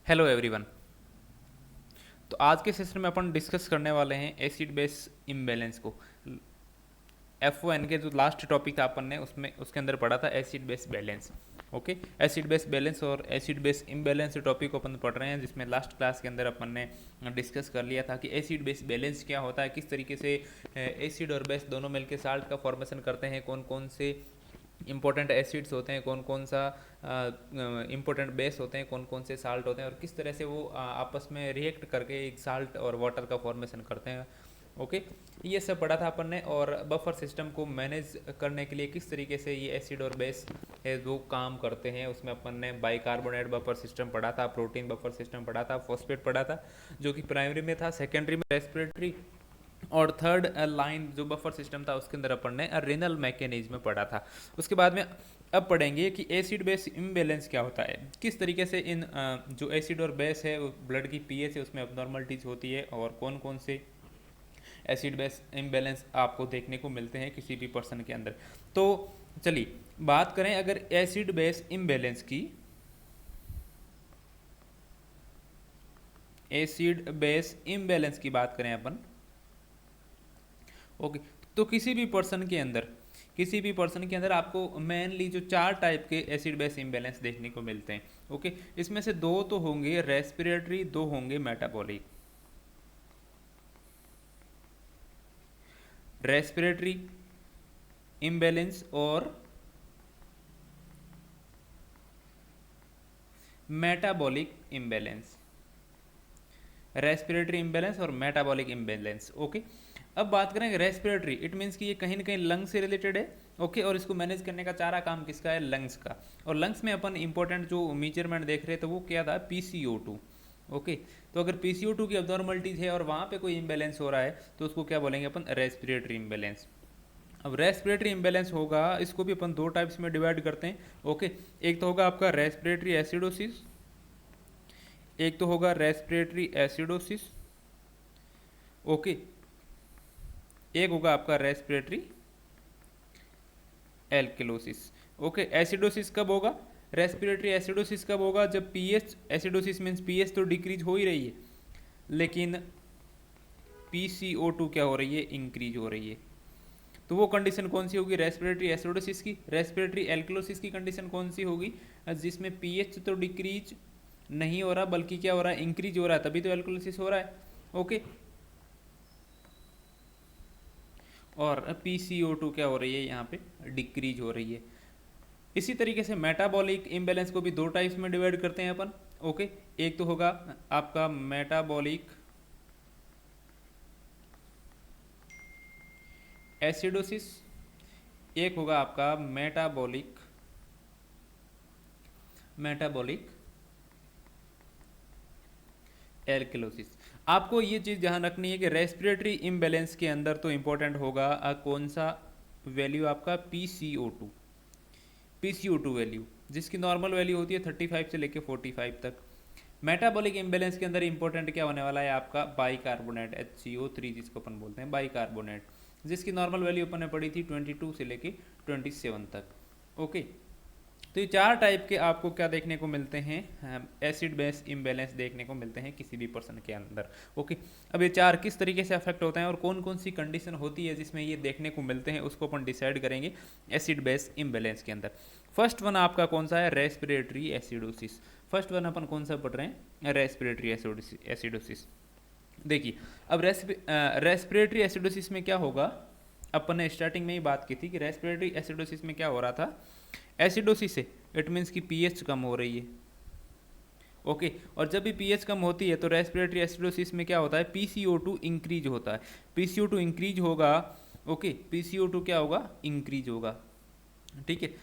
Hello everyone. तो आज के सेशन में अपन डिस्कस करने वाले हैं एसिड बेस इम्बैलेंस को। F1 के जो लास्ट टॉपिक था अपन ने उसमें उसके अंदर पढ़ा था acid base balance. Okay, acid base balance और एसिड बेस इम्बैलेंस टॉपिक को अपन पढ़ रहे हैं, जिसमें लास्ट क्लास के अंदर अपन ने डिस्कस कर लिया था कि एसिड बेस बैलेंस क्या होता है, किस तरीके से एसिड और बेस दोनों मिलकर साल्ट का फॉर्मेशन करते हैं, कौन कौन से इंपॉर्टेंट एसिड्स होते हैं, कौन कौन सा इंपॉर्टेंट बेस होते हैं, कौन कौन से साल्ट होते हैं और किस तरह से वो आपस में रिएक्ट करके एक साल्ट और वाटर का फॉर्मेशन करते हैं। ओके, ये सब पढ़ा था अपन ने। और बफर सिस्टम को मैनेज करने के लिए किस तरीके से ये एसिड और बेस है वो काम करते हैं, उसमें अपन ने बाइकार्बोनेट बफर सिस्टम पढ़ा था, प्रोटीन बफर सिस्टम पढ़ा था, फॉस्फेट पढ़ा था जो कि प्राइमरी में था, सेकेंडरी में रेस्पिरेटरी, और थर्ड लाइन जो बफर सिस्टम था उसके अंदर अपन ने रेनल मैकेनिज्म पढ़ा था। उसके बाद में अब पढ़ेंगे कि एसिड बेस इम्बैलेंस क्या होता है, किस तरीके से इन जो एसिड और बेस है ब्लड की पीएच है उसमें अबनॉर्मलिटीज होती है, और कौन कौन से एसिड बेस इम्बैलेंस आपको देखने को मिलते हैं किसी भी पर्सन के अंदर। तो चलिए बात करें अगर एसिड बेस इम्बैलेंस की, एसिड बेस इम्बैलेंस की बात करें अपन। ओके, तो किसी भी पर्सन के अंदर आपको मेनली जो चार टाइप के एसिड बेस इम्बैलेंस देखने को मिलते हैं। ओके, इसमें से दो तो होंगे रेस्पिरेटरी, दो होंगे मेटाबॉलिक। रेस्पिरेटरी इम्बैलेंस और मेटाबॉलिक इम्बैलेंस, रेस्पिरेटरी इम्बैलेंस और मेटाबॉलिक इम्बैलेंस। ओके, अब बात करें रेस्पिरेटरी, इट मीन्स कि ये कहीं ना कहीं लंग्स से रिलेटेड है। ओके, और इसको मैनेज करने का सारा काम किसका है, लंग्स का। और लंग्स में अपन इंपॉर्टेंट जो मेजरमेंट देख रहे थे वो क्या था, PCO2। ओके, तो अगर PCO2 की अब्नॉर्मलिटीज है और वहाँ पे कोई इम्बैलेंस हो रहा है तो उसको क्या बोलेंगे अपन, रेस्पिरेटरी इम्बैलेंस। अब रेस्पिरेटरी इम्बैलेंस होगा, इसको भी अपन दो टाइप्स में डिवाइड करते हैं। ओके, एक तो होगा आपका रेस्पिरेटरी एसिडोसिस, एक तो होगा रेस्पिरेटरी एसिडोसिस। ओके, एक होगा आपका रेस्पिरेटरी एल्किलोसिस। ओके, एसिडोसिस कब होगा, रेस्पिरेटरी एसिडोसिस कब होगा, जब पीएच, एसिडोसिस मीन्स पीएच तो डिक्रीज हो ही रही है लेकिन PCO2 क्या हो रही है, इंक्रीज हो रही है। तो वो कंडीशन कौन सी होगी, रेस्पिरेटरी एसिडोसिस की। रेस्पिरेटरी एल्किलोसिस की कंडीशन कौन सी होगी, जिसमें पीएच तो डिक्रीज नहीं हो रहा बल्कि क्या हो रहा है, इंक्रीज हो रहा है, तभी तो एल्कोलिसिस हो रहा है। ओके, और PCO2 क्या हो रही है, यहाँ पे डिक्रीज हो रही है। इसी तरीके से मेटाबॉलिक इम्बैलेंस को भी दो टाइप्स में डिवाइड करते हैं अपन। ओके, एक तो होगा आपका मेटाबॉलिक एसिडोसिस, एक होगा आपका मेटाबॉलिक मेटाबॉलिक एल्किलोसिस। आपको ये चीज़ ध्यान रखनी है कि रेस्पिरेटरी इम्बैलेंस के अंदर तो इंपॉर्टेंट होगा कौन सा वैल्यू, आपका PCO2। PCO2 वैल्यू जिसकी नॉर्मल वैल्यू होती है 35 से लेकर 45 तक। मेटाबॉलिक इम्बैलेंस के अंदर इंपॉर्टेंट क्या होने वाला है, आपका बाइकार्बोनेट HCO3 जिसको अपन बोलते हैं बाइकार्बोनेट, जिसकी नॉर्मल वैल्यू अपन ने पढ़ी थी 22 से लेके 27 तक। ओके, तो ये चार टाइप के आपको क्या देखने को मिलते हैं, एसिड बेस इम्बैलेंस देखने को मिलते हैं किसी भी पर्सन के अंदर। ओके, अब ये चार किस तरीके से अफेक्ट होते हैं और कौन कौन सी कंडीशन होती है जिसमें ये देखने को मिलते हैं, उसको अपन डिसाइड करेंगे एसिड बेस इम्बैलेंस के अंदर। फर्स्ट वन आपका कौन सा है, रेस्पिरेटरी एसिडोसिस। फर्स्ट वन अपन कौन सा पढ़ रहे हैं, रेस्पिरेटरी एसिडोसिस। देखिए, अब रेस्पिरेटरी एसिडोसिस में क्या होगा, अपन ने स्टार्टिंग में ही बात की थी कि रेस्पिरेटरी एसिडोसिस में क्या हो रहा था, एसिडोसिस है, इट मीन्स की पीएच कम हो रही है। ओके, और जब भी पीएच कम होती है तो रेस्पिरेटरी एसिडोसिस में क्या होता है, PCO2 इंक्रीज होता है। PCO2 इंक्रीज होगा। ओके, PCO2 क्या होगा, इंक्रीज होगा। ठीक है,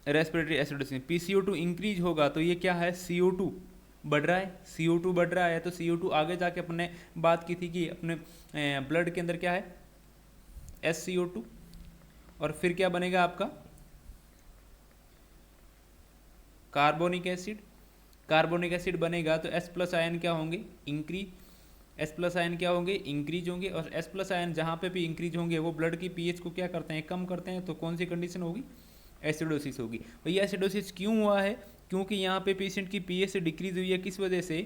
रेस्पिरेटरी एसिडोसिस में PCO2 इंक्रीज होगा तो ये क्या है, CO2 बढ़ रहा है। CO2 बढ़ रहा है तो CO2 आगे जाके अपने बात की थी कि अपने ब्लड के अंदर क्या है, SCO2, और फिर क्या बनेगा आपका कार्बोनिक एसिड। कार्बोनिक एसिड बनेगा तो S प्लस आयन क्या होंगे, इंक्रीज। S प्लस आयन क्या होंगे, इंक्रीज होंगे। और S प्लस आयन जहाँ पे भी इंक्रीज होंगे वो ब्लड की पीएच को क्या करते हैं, कम करते हैं। तो कौन सी कंडीशन होगी, एसिडोसिस होगी। तो ये एसिडोसिस क्यों हुआ है, क्योंकि यहाँ पे पेशेंट की पीएच डिक्रीज हुई है, किस वजह से?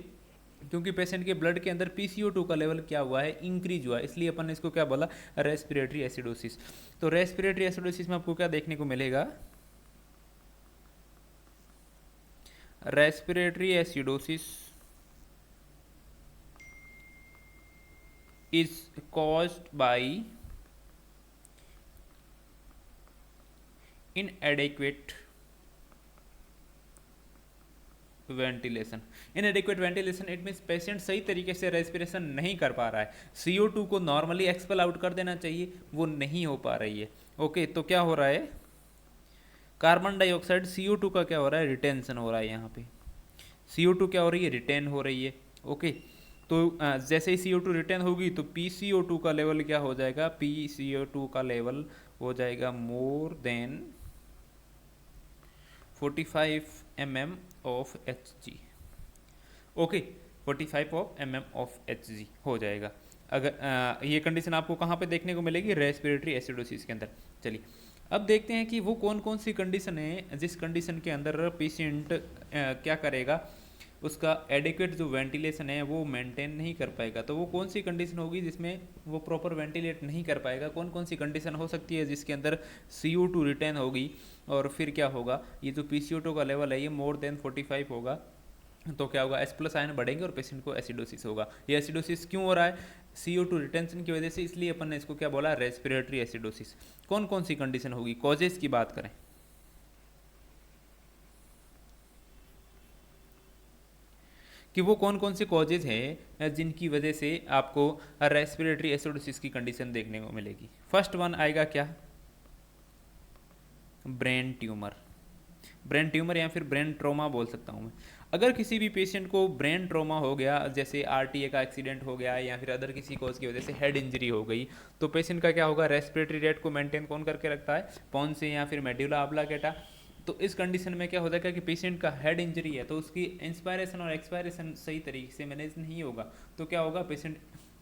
क्योंकि पेशेंट के ब्लड के अंदर पीसीओ2 का लेवल क्या हुआ है, इंक्रीज हुआ है, इसलिए अपन ने इसको क्या बोला, रेस्पिरेटरी एसिडोसिस। तो रेस्पिरेटरी एसिडोसिस में आपको क्या देखने को मिलेगा, respiratory acidosis is caused by inadequate ventilation. इनएडिक्वेट ventilation it means patient सही तरीके से रेस्पिरेशन नहीं कर पा रहा है, CO2 को नॉर्मली एक्सपेल आउट कर देना चाहिए, वो नहीं हो पा रही है। ओके, तो क्या हो रहा है, कार्बन डाइऑक्साइड CO2 का क्या हो रहा है, रिटेंशन हो रहा है। यहाँ पे CO2 क्या हो रही है, रिटेन हो रही है। ओके, तो जैसे ही CO2 रिटेन होगी तो PCO2 का लेवल क्या हो जाएगा, PCO2 का लेवल हो जाएगा more than 45 mm of Hg। Okay, 45 mm of Hg हो जाएगा। अगर ये कंडीशन आपको कहाँ पे देखने को मिलेगी, रेस्पिरेटरी एसिडोसिस के अंदर। चलिए अब देखते हैं कि वो कौन कौन सी कंडीशन है जिस कंडीशन के अंदर पेशेंट क्या करेगा, उसका एडिक्वेट जो वेंटिलेशन है वो मेंटेन नहीं कर पाएगा। तो वो कौन सी कंडीशन होगी जिसमें वो प्रॉपर वेंटिलेट नहीं कर पाएगा, कौन कौन सी कंडीशन हो सकती है जिसके अंदर CO2 रिटेन होगी, और फिर क्या होगा, ये जो PCO2 का लेवल है ये मोर देन 45 होगा, तो क्या होगा, H+ आयन बढ़ेंगे और पेशेंट को एसिडोसिस होगा। ये एसिडोसिस क्यों हो रहा है, CO2 रिटेंशन की वजह से, इसलिए अपन ने इसको क्या बोला, रेस्पिरेटरी एसिडोसिस। कौन कौन सी कंडीशन होगी, कॉजेज की बात करें कि वो कौन कौन से कॉजेज हैं जिनकी वजह से आपको रेस्पिरेटरी एसिडोसिस की कंडीशन देखने को मिलेगी। फर्स्ट वन आएगा क्या, ब्रेन ट्यूमर। ब्रेन ट्यूमर या फिर ब्रेन ट्रोमा बोल सकता हूँ मैं। अगर किसी भी पेशेंट को ब्रेन ट्रोमा हो गया, जैसे RTA का एक्सीडेंट हो गया या फिर अदर किसी कॉज की वजह से हेड इंजरी हो गई, तो पेशेंट का क्या होगा, रेस्पिरेटरी रेट को मेंटेन कौन करके रखता है, पोंस या फिर मेडुला ऑब्लांगेटा। तो इस कंडीशन में क्या हो जाएगा कि पेशेंट का हेड इंजरी है तो उसकी इंस्पायरेशन और एक्सपायरेशन सही तरीके से मैनेज नहीं होगा, तो क्या होगा, पेशेंट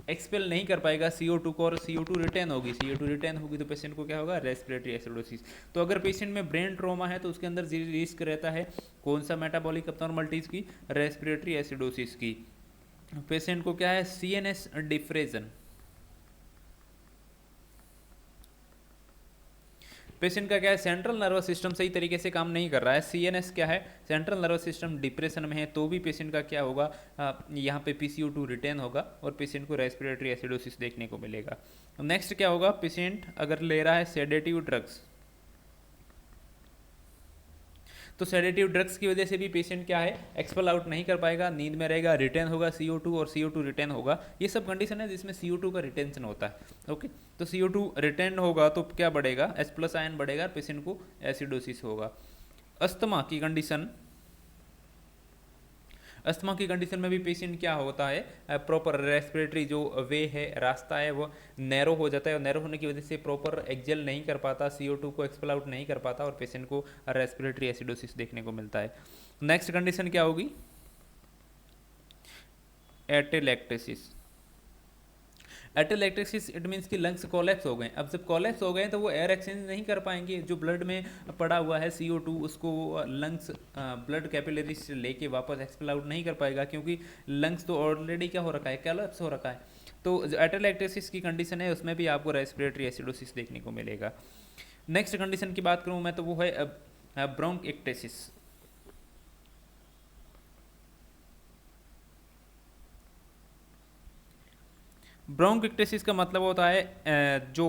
एक्सपेल नहीं कर पाएगा CO2 को, और CO2 रिटेन होगी, CO2 रिटेन होगी तो पेशेंट को क्या होगा, रेस्पिरेटरी एसिडोसिस। तो अगर पेशेंट में ब्रेन ट्रॉमा है तो उसके अंदर रिस्क रहता है कौन सा, मेटाबॉलिक अबनॉर्मलिटीज की, रेस्पिरेटरी एसिडोसिस की। पेशेंट को क्या है, CNS डिफ्रेजन। पेशेंट का क्या है, सेंट्रल नर्वस सिस्टम सही तरीके से काम नहीं कर रहा है, CNS क्या है, सेंट्रल नर्वस सिस्टम डिप्रेशन में है, तो भी पेशेंट का क्या होगा, यहाँ पे PCO2 रिटेन होगा और पेशेंट को रेस्पिरेटरी एसिडोसिस देखने को मिलेगा। नेक्स्ट क्या होगा, पेशेंट अगर ले रहा है सेडेटिव ड्रग्स, तो सेडेटिव ड्रग्स की वजह से भी पेशेंट क्या है, एक्सपेल आउट नहीं कर पाएगा, नींद में रहेगा, रिटेन होगा CO2 और CO2 रिटेन होगा। ये सब कंडीशन है जिसमें CO2 का रिटेंशन होता है। ओके, तो CO2 रिटेन होगा तो क्या बढ़ेगा, H+ आयन बढ़ेगा, पेशेंट को एसिडोसिस होगा। अस्थमा की कंडीशन, अस्थमा की कंडीशन में भी पेशेंट क्या होता है, प्रॉपर रेस्पिरेटरी जो वे है, रास्ता है, वो नैरो हो जाता है, और नैरो होने की वजह से प्रॉपर एक्सेल नहीं कर पाता, CO2 को एक्सपेल आउट नहीं कर पाता और पेशेंट को रेस्पिरेटरी एसिडोसिस देखने को मिलता है। नेक्स्ट कंडीशन क्या होगी, एटेलैक्टेसिस। एटेलैक्टेसिस इट मीन्स कि लंग्स कोलैप्स हो गए। अब जब कोलैप्स हो गए तो वो एयर एक्सचेंज नहीं कर पाएंगे, जो ब्लड में पड़ा हुआ है CO2 उसको लंग्स ब्लड कैपिलरी से लेके वापस एक्सपेल आउट नहीं कर पाएगा, क्योंकि लंग्स तो ऑलरेडी क्या हो रखा है, कोलैप्स हो रखा है। तो जो एटेलैक्टेसिस की कंडीशन है उसमें भी आपको रेस्पिरेटरी एसिडोसिस देखने को मिलेगा। नेक्स्ट कंडीशन की बात करूँ मैं तो वो है ब्रोंकिक्टेसिस। ब्रोंकिक्टेसिस का मतलब होता है जो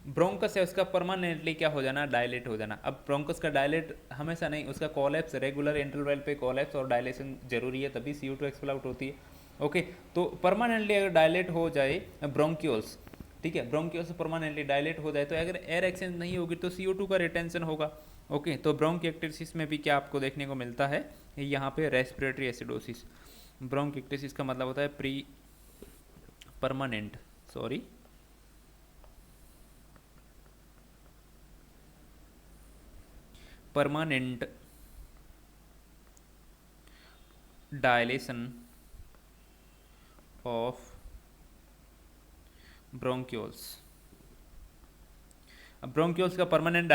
ब्रोंकस है उसका परमानेंटली क्या हो जाना, डायलेट हो जाना। अब ब्रोंकस का डायलेट हमेशा नहीं, उसका कोलैप्स, रेगुलर इंटरवल पे कोलैप्स और डायलेशन जरूरी है, तभी CO2 एक्सपेल आउट होती है। ओके, तो परमानेंटली अगर डायलेट हो जाए ब्रोंक्यूल्स, ठीक है, ब्रोंक्यूल्स परमानेंटली डायलेट हो जाए तो अगर एयर एक्सचेंज नहीं होगी तो CO2 का रिटेंशन होगा। ओके, तो ब्रोंकिक्टेसिस में भी क्या आपको देखने को मिलता है, यहाँ पे रेस्पिरेटरी एसिडोसिस। ब्रोंकिक्टेसिस का मतलब होता है permanent permanent dilation of bronchioles. Bronchioles का परमानेंट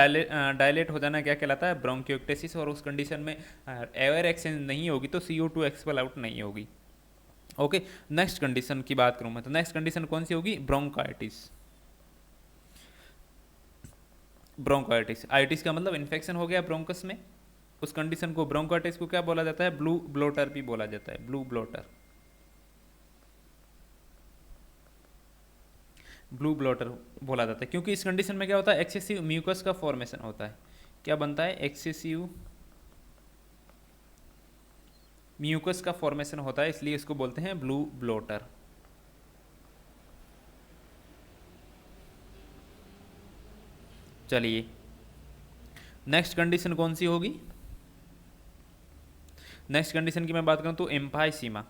डायलेट हो जाना क्या कहलाता है? ब्रोंकियोक्टेसिस। और उस कंडीशन में एयर एक्सचेंज नहीं होगी तो CO2 एक्सपेल आउट नहीं होगी। ओके, नेक्स्ट कंडीशन की बात करूं मैं तो नेक्स्ट कंडीशन कौन सी होगी? ब्रोंकाइटिस। ब्रोंकाइटिस, आइटिस का मतलब इन्फेक्शन हो गया ब्रोंकस में, उस कंडीशन को ब्रोंकाइटिस को क्या बोला जाता है? ब्लू ब्लोटर भी बोला जाता है, ब्लू ब्लोटर। ब्लू ब्लोटर बोला जाता है क्योंकि इस कंडीशन में क्या होता है? एक्सेसिव म्यूकस का फॉर्मेशन होता है। क्या बनता है? एक्सेसिव म्यूकस का फॉर्मेशन होता है, इसलिए इसको बोलते हैं ब्लू ब्लोटर। चलिए, नेक्स्ट कंडीशन कौन सी होगी? नेक्स्ट कंडीशन की मैं बात करूं तो एम्फाइसीमा।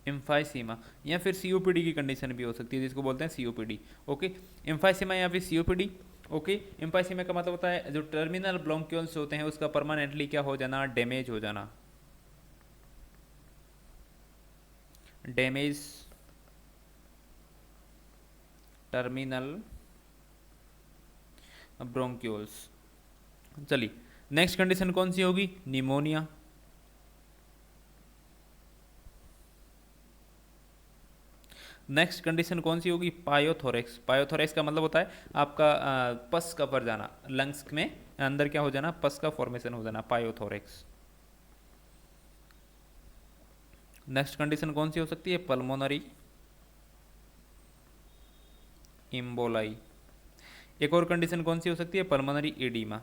एम्फाइसीमा या फिर सीओपीडी की कंडीशन भी हो सकती है, जिसको बोलते हैं सीओपीडी। ओके, एम्फाइसीमा या फिर सीओपीडी। ओके, एम्फाइसीमा का मतलब होता है जो टर्मिनल ब्रोंक्यूल्स होते हैं उसका परमानेंटली क्या हो जाना? डैमेज हो जाना। Damage terminal bronchioles. चलिए, नेक्स्ट कंडीशन कौन सी होगी? निमोनिया। नेक्स्ट कंडीशन कौन सी होगी? पायोथोरेक्स। पायोथोरेक्स का मतलब होता है आपका पस का भर जाना, लंग्स में अंदर क्या हो जाना? पस का फॉर्मेशन हो जाना, पायोथोरेक्स। नेक्स्ट कंडीशन कौन सी हो सकती है? Pulmonary emboli. एक और कंडीशन कौन सी हो सकती है? Pulmonary oedema.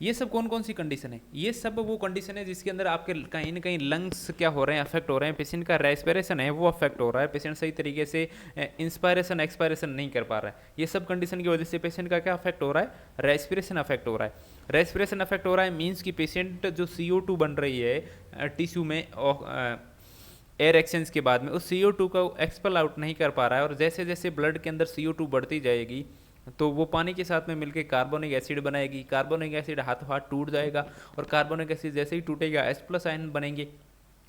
ये सब कौन कौन सी कंडीशन है? ये सब वो कंडीशन है जिसके अंदर आपके कहीं ना कहीं लंग्स क्या हो रहे हैं? अफेक्ट हो रहे हैं, पेशेंट का रेस्पिरेशन है वो अफेक्ट हो रहा है, पेशेंट सही तरीके से इंस्पायरेशन एक्सपायरेशन नहीं कर पा रहा है। ये सब कंडीशन की वजह से पेशेंट का क्या अफेक्ट हो रहा है? रेस्पिरेशन अफेक्ट हो रहा है। रेस्पिरेशन अफेक्ट हो रहा है मीन्स कि पेशेंट जो CO2 बन रही है टिश्यू में एयर एक्सचेंज के बाद में, उस CO2 को एक्सपेल आउट नहीं कर पा रहा है। और जैसे जैसे ब्लड के अंदर CO2 बढ़ती जाएगी तो वो पानी के साथ में मिलकर कार्बोनिक एसिड बनाएगी। कार्बोनिक एसिड हाथों हाथ टूट जाएगा और कार्बोनिक एसिड जैसे ही टूटेगा H+ आयन बनेंगे।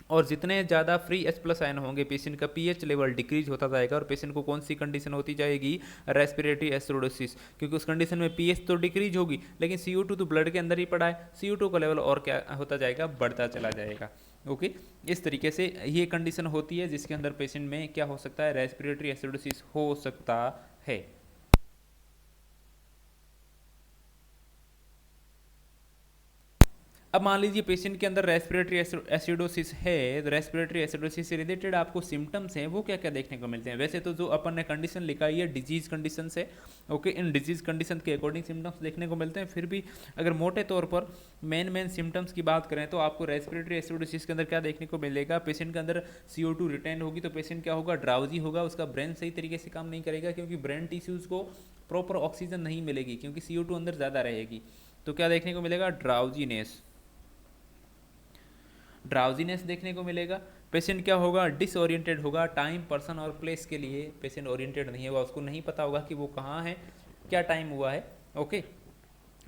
और जितने ज़्यादा फ्री H+ आयन होंगे पेशेंट का pH लेवल डिक्रीज होता जाएगा और पेशेंट को कौन सी कंडीशन होती जाएगी? Respiratory acidosis. क्योंकि उस कंडीशन में pH तो डिक्रीज होगी लेकिन CO2 तो ब्लड के अंदर ही पड़ा है, CO2 का लेवल और क्या होता जाएगा? बढ़ता चला जाएगा। ओके, इस तरीके से ये कंडीशन होती है जिसके अंदर पेशेंट में क्या हो सकता है? रेस्पिरेटरी एसिडोसिस हो सकता है। अब मान लीजिए पेशेंट के अंदर रेस्पिरेटरी एसिडोसिस है, तो रेस्पिरेटरी एसिडोसिस से रिलेटेड आपको सिम्टम्स हैं वो क्या क्या देखने को मिलते हैं? वैसे तो जो अपन ने कंडीशन लिखा है ये डिजीज कंडीशन से। ओके, इन डिजीज कंडीशन के अकॉर्डिंग सिम्टम्स देखने को मिलते हैं। फिर भी अगर मोटे तौर पर मेन सिम्टम्स की बात करें तो आपको रेस्पिरेटरी एसिडोसिस के अंदर क्या देखने को मिलेगा? पेशेंट के अंदर CO2 रिटेन होगी तो पेशेंट क्या होगा? ड्राउजी होगा, उसका ब्रेन सही तरीके से काम नहीं करेगा क्योंकि ब्रेन टिश्यूज़ को प्रॉपर ऑक्सीजन नहीं मिलेगी क्योंकि CO2 अंदर ज़्यादा रहेगी। तो क्या देखने को मिलेगा? ड्राउजीनेस। ड्राउजीनेस देखने को मिलेगा। पेशेंट क्या होगा? डिसओरिएंटेड होगा, टाइम पर्सन और प्लेस के लिए पेशेंट ओरिएंटेड नहीं होगा, उसको नहीं पता होगा कि वो कहाँ है, क्या टाइम हुआ है। ओके,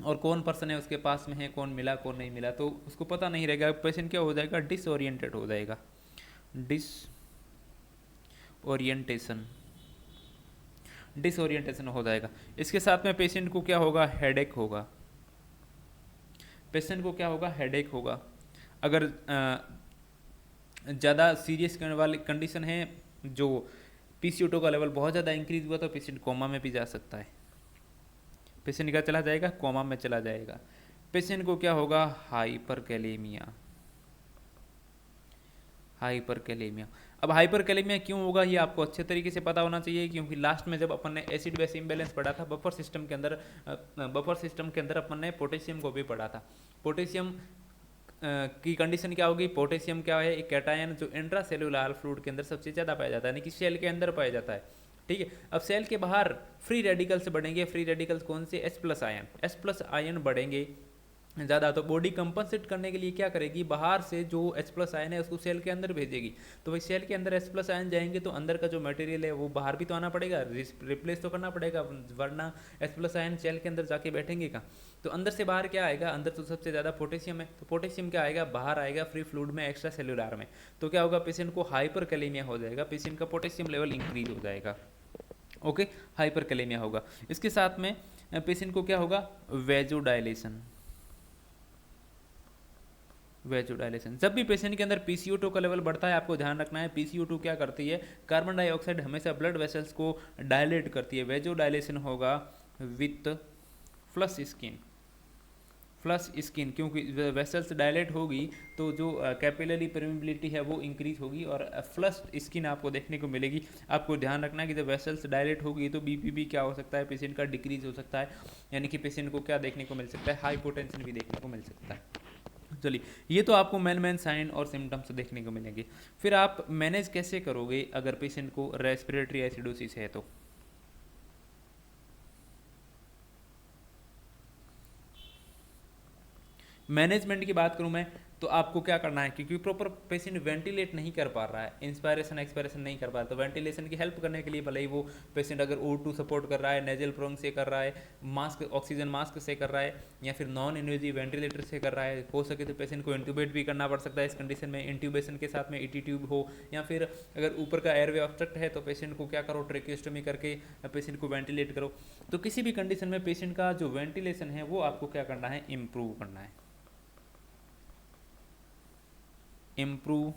और कौन पर्सन है उसके पास में है, कौन मिला कौन नहीं मिला, तो उसको पता नहीं रहेगा। पेशेंट क्या हो जाएगा? डिसओरिएंटेड हो जाएगा, डिसओरिएंटेशन हो जाएगा। इसके साथ में पेशेंट को क्या होगा? हेडेक होगा। पेशेंट को क्या होगा? हेडेक होगा। अगर ज़्यादा सीरियस वाली कंडीशन है, जो PCO2 का लेवल बहुत ज़्यादा इंक्रीज हुआ तो पेशेंट कोमा में भी जा सकता है। पेशेंट क्या चला जाएगा? कोमा में चला जाएगा। पेशेंट को क्या होगा? हाइपरकैलेमिया। हाइपरकैलेमिया। अब हाइपरकैलेमिया क्यों होगा ये आपको अच्छे तरीके से पता होना चाहिए क्योंकि लास्ट में जब अपन ने एसिड बेस इम्बैलेंस पढ़ा था बफर सिस्टम के अंदर अपन ने पोटेशियम को भी पढ़ा था। पोटेशियम की कंडीशन क्या होगी? पोटेशियम क्या है? एक कैटायन जो इंट्रासेलुलर फ्लूइड के अंदर सबसे ज़्यादा पाया जाता है, यानी कि सेल के अंदर पाया जाता है। ठीक है, अब सेल के बाहर फ्री रेडिकल्स बढ़ेंगे। फ्री रेडिकल्स कौन से? H+ ion. H+ आयन बढ़ेंगे ज़्यादा, तो बॉडी कंपनसेट करने के लिए क्या करेगी, बाहर से जो H प्लस आयन है उसको सेल के अंदर भेजेगी। तो भाई सेल के अंदर H प्लस आयन जाएंगे तो अंदर का जो मटेरियल है वो बाहर भी तो आना पड़ेगा, रिप्लेस तो करना पड़ेगा, वरना H प्लस आयन सेल के अंदर जाके बैठेंगे कहाँ। तो अंदर से बाहर क्या आएगा, अंदर तो सबसे ज़्यादा पोटेशियम है, तो पोटेशियम क्या आएगा, बाहर आएगा फ्री फ्लूइड में, एक्स्ट्रा सेलुलर में। तो क्या होगा, पेशेंट को हाइपर कैलेमिया हो जाएगा, पेशेंट का पोटेशियम लेवल इंक्रीज हो जाएगा। ओके, हाइपर कैलेमिया होगा। इसके साथ में पेशेंट को क्या होगा, वेजोडाइलेशन। वेजोडाइलेशन, जब भी पेशेंट के अंदर PCO2 का लेवल बढ़ता है, आपको ध्यान रखना है PCO2 क्या करती है, कार्बन डाइऑक्साइड हमेशा ब्लड वेसल्स को डायलेट करती है। वेजोडाइलेशन होगा with flush skin, flush skin, क्योंकि वेसल्स डायलेट होगी तो जो कैपिलरी परमेबिलिटी है वो इंक्रीज होगी और फ्लश स्किन आपको देखने को मिलेगी। आपको ध्यान रखना है कि जब वेसल्स डायलेट होगी तो BP भी क्या हो सकता है, पेशेंट का डिक्रीज हो सकता है, यानी कि पेशेंट को क्या देखने को मिल सकता है, हाइपोटेंशन भी देखने को मिल सकता है। चलिए, ये तो आपको मेन साइन और सिम्टम्स देखने को मिलेंगे। फिर आप मैनेज कैसे करोगे अगर पेशेंट को रेस्पिरेटरी एसिडोसिस है तो। मैनेजमेंट की बात करूं मैं तो आपको क्या करना है, क्योंकि प्रॉपर पेशेंट वेंटिलेट नहीं कर पा रहा है, इंस्पायरेशन एक्सपायरेशन नहीं कर पा रहा, तो वेंटिलेशन की हेल्प करने के लिए भले ही वो पेशेंट अगर O2 सपोर्ट कर रहा है, नेजल प्रोंग से कर रहा है, मास्क ऑक्सीजन मास्क से कर रहा है, या फिर नॉन इन्वेजिव वेंटिलेटर से कर रहा है, हो सके तो पेशेंट को इंट्यूबेट भी करना पड़ सकता है। इस कंडीशन में इंट्यूबेशन के साथ में ET ट्यूब हो, या फिर अगर ऊपर का एयरवे ऑब्स्ट्रक्ट है तो पेशेंट को क्या करो, ट्रेकियोस्टोमी करके पेशेंट को वेंटिलेट करो। तो किसी भी कंडीशन में पेशेंट का जो वेंटिलेशन है वो आपको क्या करना है, इम्प्रूव करना है, इम्प्रूव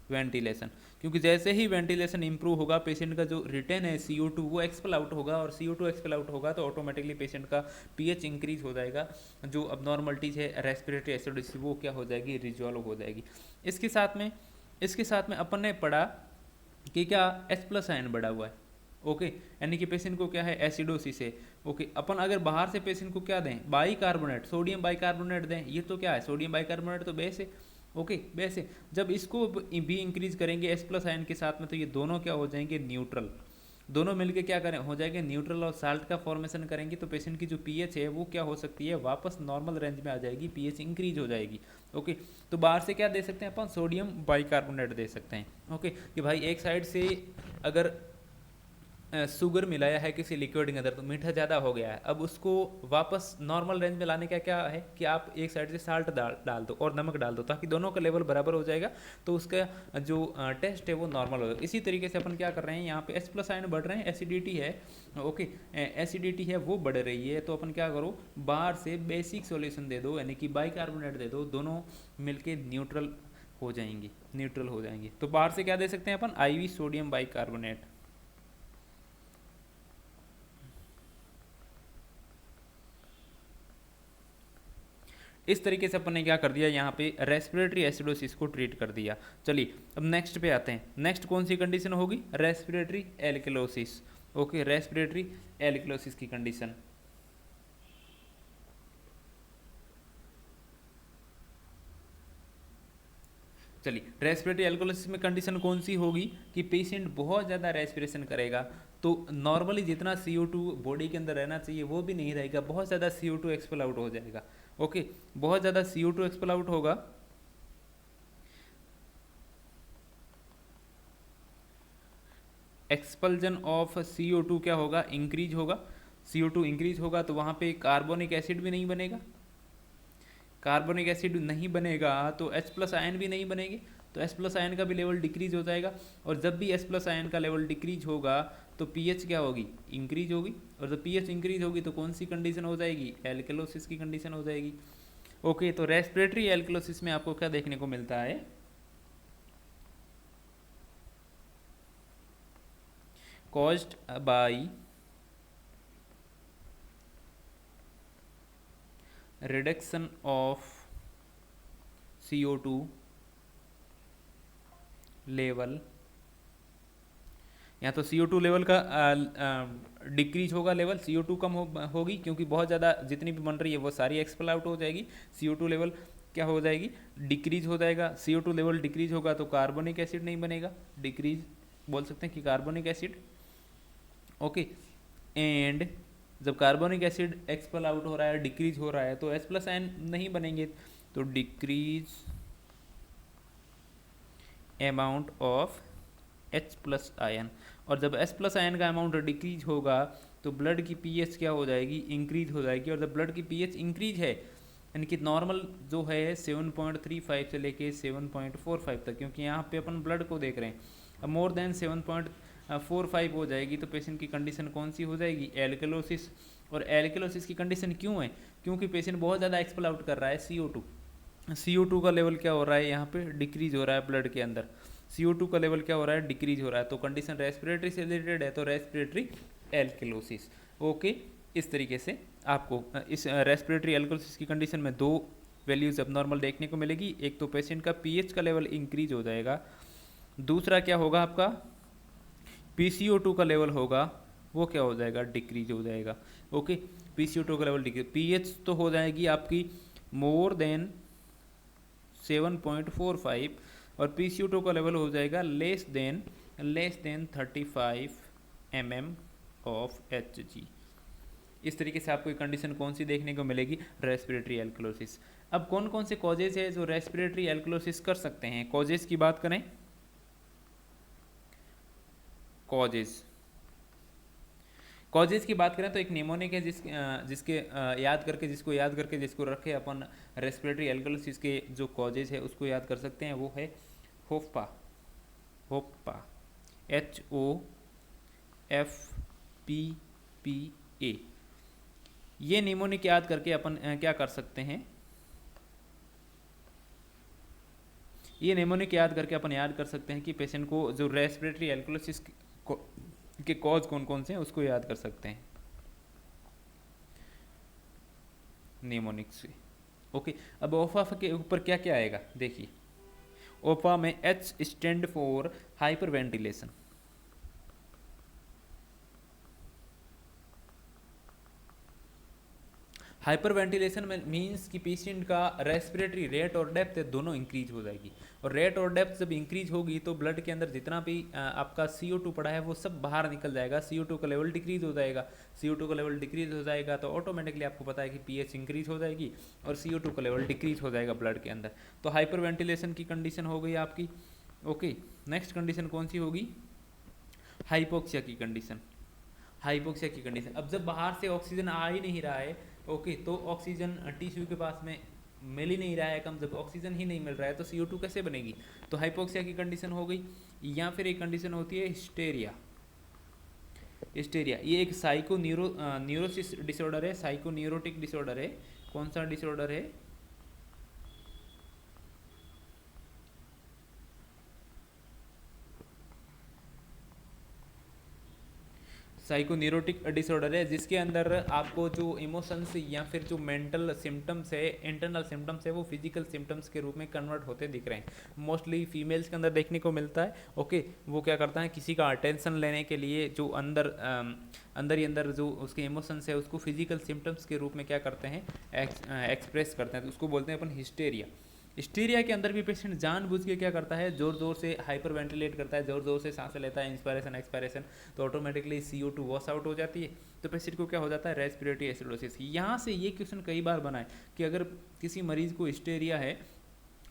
वेंटिलेशन। क्योंकि जैसे ही वेंटिलेशन इंप्रूव होगा, पेशेंट का जो रिटेन है CO2 वो एक्सपेल आउट होगा, और CO2 एक्सपेल आउट होगा तो ऑटोमेटिकली पेशेंट का pH इंक्रीज हो जाएगा, जो अबनॉर्मलिटीज है रेस्पिरेटरी एसिडोसिस वो क्या हो जाएगी, रिजॉल्व हो जाएगी। इसके साथ में अपन ने पढ़ा कि क्या H प्लस आयन बढ़ा हुआ है, ओके, यानी कि पेशेंट को क्या है, एसिडोसिस है। ओके, अपन अगर बाहर से पेशेंट को क्या दें, बाइकार्बोनेट, सोडियम बाइकार्बोनेट दें, ये तो क्या है, सोडियम बाइकार्बोनेट तो बेस है, ओके बेस है। जब इसको भी इंक्रीज करेंगे H प्लस आयन के साथ में तो ये दोनों क्या हो जाएंगे, न्यूट्रल, दोनों मिलके क्या करें, हो जाएंगे न्यूट्रल, और साल्ट का फॉर्मेशन करेंगे तो पेशेंट की जो pH है वो क्या हो सकती है, वापस नॉर्मल रेंज में आ जाएगी, pH इंक्रीज हो जाएगी। ओके, तो बाहर से क्या दे सकते हैं अपन, सोडियम बाइकार्बोनेट दे सकते हैं। ओके, कि भाई एक साइड से अगर शुगर मिलाया है किसी लिक्विड के अंदर तो मीठा ज़्यादा हो गया है, अब उसको वापस नॉर्मल रेंज में लाने का क्या है कि आप एक साइड से साल्ट डाल दो और नमक डाल दो, ताकि दोनों का लेवल बराबर हो जाएगा, तो उसका जो टेस्ट है वो नॉर्मल होगा। इसी तरीके से अपन क्या कर रहे हैं, यहाँ पे H प्लस आयन बढ़ रहे हैं, एसिडिटी है, ओके एसिडिटी है वो बढ़ रही है, तो अपन क्या करो, बाहर से बेसिक सॉल्यूशन दे दो, यानी कि बाइकार्बोनेट दे दो, दोनों मिलके न्यूट्रल हो जाएंगी, न्यूट्रल हो जाएंगी। तो बाहर से क्या दे सकते हैं अपन, IV सोडियम बाइकार्बोनेट। इस तरीके से अपन ने क्या कर दिया, यहाँ पे रेस्पिरेटरी एसिडोसिस को ट्रीट कर दिया। चलिए अब नेक्स्ट पे आते हैं, नेक्स्ट कौन सी कंडीशन होगी, रेस्पिरेटरी एल्किलोसिस। ओके, रेस्पिरेटरी एल्किलोसिस की कंडीशन। चलिए, रेस्पिरेटरी एल्कोलिसिस में कंडीशन कौन सी होगी कि पेशेंट बहुत ज़्यादा रेस्पिरेशन करेगा, तो नॉर्मली जितना CO2 बॉडी के अंदर रहना चाहिए वो भी नहीं रहेगा, बहुत ज़्यादा CO2 एक्सपेल आउट हो जाएगा। ओके, बहुत ज़्यादा CO2 एक्सपेल आउट होगा, एक्सपल्जन ऑफ CO2 क्या होगा, इंक्रीज होगा, CO2 इंक्रीज होगा तो वहाँ पे कार्बोनिक एसिड भी नहीं बनेगा, कार्बोनिक एसिड नहीं बनेगा तो H प्लस आयन भी नहीं बनेगी, तो H प्लस आयन का भी लेवल डिक्रीज हो जाएगा, और जब भी H प्लस आयन का लेवल डिक्रीज होगा तो pH क्या होगी, इंक्रीज होगी, और जब pH इंक्रीज होगी तो कौन सी कंडीशन हो जाएगी, एल्कलोसिस की कंडीशन हो जाएगी। ओके, तो रेस्पिरेटरी एल्कलोसिस में आपको क्या देखने को मिलता है, caused by reduction of CO2 level, या तो CO2 लेवल का डिक्रीज होगा, लेवल CO2 कम होगी, क्योंकि बहुत ज़्यादा जितनी भी बन रही है वो सारी एक्सपेल आउट हो जाएगी, CO2 लेवल क्या हो जाएगी, डिक्रीज हो जाएगा। CO2 लेवल डिक्रीज होगा तो कार्बोनिक एसिड नहीं बनेगा, डिक्रीज बोल सकते हैं कि कार्बोनिक एसिड। ओके, एंड जब कार्बोनिक एसिड एक्सपेल आउट हो रहा है, डिक्रीज हो रहा है, तो एच प्लस आयन नहीं बनेंगे, तो decrease amount of H plus ion. और जब एच प्लस आयन का अमाउंट डिक्रीज होगा तो ब्लड की पीएच क्या हो जाएगी, इंक्रीज हो जाएगी। और जब ब्लड की पीएच इंक्रीज है, यानी कि नॉर्मल जो है 7.35 से लेके 7.45 तक, क्योंकि यहाँ पे अपन ब्लड को देख रहे हैं, अब मोर देन 7.45 हो जाएगी तो पेशेंट की कंडीशन कौन सी हो जाएगी, एल्कलोसिस। और एल्कलोसिस की कंडीशन क्यों है, क्योंकि पेशेंट बहुत ज़्यादा एक्सपेल आउट कर रहा है CO2 का लेवल क्या हो रहा है यहाँ पे, डिक्रीज हो रहा है ब्लड के अंदर, CO2 का लेवल क्या हो रहा है, डिक्रीज हो रहा है। तो कंडीशन रेस्पिरेटरी से रिलेटेड है, तो रेस्पिरेटरी एल्किलोसिस। ओके, इस तरीके से आपको इस रेस्पिरेटरी एल्किलोसिस की कंडीशन में दो वैल्यूज अब नॉर्मल देखने को मिलेगी। एक तो पेशेंट का पीएच का लेवल इंक्रीज हो जाएगा, दूसरा क्या होगा आपका PCO2 का लेवल होगा वो क्या हो जाएगा, डिक्रीज हो जाएगा। ओके, PCO2 का लेवल डिक्रीज, पीएच तो हो जाएगी आपकी मोर देन 7.45 और PCO2 का लेवल हो जाएगा less than 35 mm of Hg। इस तरीके से आपको कंडीशन कौन सी देखने को मिलेगी, रेस्पिरेटरी एल्कलोसिस। अब कौन कौन से कॉजेज है जो रेस्पिरेटरी एल्कलोसिस कर सकते हैं, कॉजेज की बात करें, कॉजेज की बात करें तो एक निमोनिक है जिसको याद करके जिसको रखे अपन रेस्पिरेटरी एल्कलोसिस के जो कॉजेज है उसको याद कर सकते हैं, वो है होप्पा HOFPPA। ये निमोनिक याद करके अपन क्या कर सकते हैं, ये निमोनिक याद करके अपन याद कर सकते हैं कि पेशेंट को जो रेस्पिरेटरी एल्कलोसिस के कॉज कौन कौन से हैं उसको याद कर सकते हैं निमोनिक से। ओके, अब ओफा के ऊपर क्या क्या आएगा देखिए, ओफा में H stand for hyper ventilation, hyper ventilation में मीन्स कि पेशेंट का रेस्पिरेटरी रेट और डेप्थ दोनों इंक्रीज हो जाएगी। और रेट और डेप्थ जब इंक्रीज होगी तो ब्लड के अंदर जितना भी आपका CO2 पड़ा है वो सब बाहर निकल जाएगा, CO2 का लेवल डिक्रीज हो जाएगा। CO2 का लेवल डिक्रीज हो जाएगा तो ऑटोमेटिकली आपको पता है कि पीएच इंक्रीज हो जाएगी और CO2 का लेवल डिक्रीज हो जाएगा ब्लड के अंदर। तो हाइपर वेंटिलेशन की कंडीशन हो गई आपकी। ओके, नेक्स्ट कंडीशन कौन सी होगी, हाइपोक्सिया की कंडीशन। हाइपोक्सिया की कंडीशन, अब जब बाहर से ऑक्सीजन आ ही नहीं रहा है, ओके, तो ऑक्सीजन टिश्यू के पास में मिल ही नहीं रहा है कम, जब ऑक्सीजन ही नहीं मिल रहा है तो CO2 कैसे बनेगी, तो हाइपोक्सिया की कंडीशन हो गई। या फिर एक कंडीशन होती है हिस्टेरिया। हिस्टेरिया ये एक न्यूरोसिस डिसऑर्डर है, साइकोन्यूरोटिक डिसऑर्डर है। कौन सा डिसऑर्डर है, साइकोन्यूरोटिक डिसऑर्डर है, जिसके अंदर आपको जो इमोशंस या फिर जो मेंटल सिम्टम्स है, इंटरनल सिम्टम्स है, वो फिजिकल सिम्टम्स के रूप में कन्वर्ट होते दिख रहे हैं। मोस्टली फीमेल्स के अंदर देखने को मिलता है। ओके, वो क्या करता है, किसी का अटेंशन लेने के लिए जो अंदर ही अंदर जो उसके इमोशंस है उसको फिजिकल सिम्टम्स के रूप में क्या करते हैं, एक्सप्रेस करते हैं, तो उसको बोलते हैं अपन हिस्टेरिया। हिस्टीरिया के अंदर भी पेशेंट जानबूझ के क्या करता है, जोर जोर से हाइपर वेंटिलेट करता है, जोर जोर से सांसें लेता है, इंस्पायरेशन एक्सपायरेशन, तो ऑटोमेटिकली CO2 वॉश आउट हो जाती है, तो पेशेंट को क्या हो जाता है, रेस्पिरेटरी एसिडोसिस। यहाँ से ये क्वेश्चन कई बार बना है कि अगर किसी मरीज को हिस्टेरिया है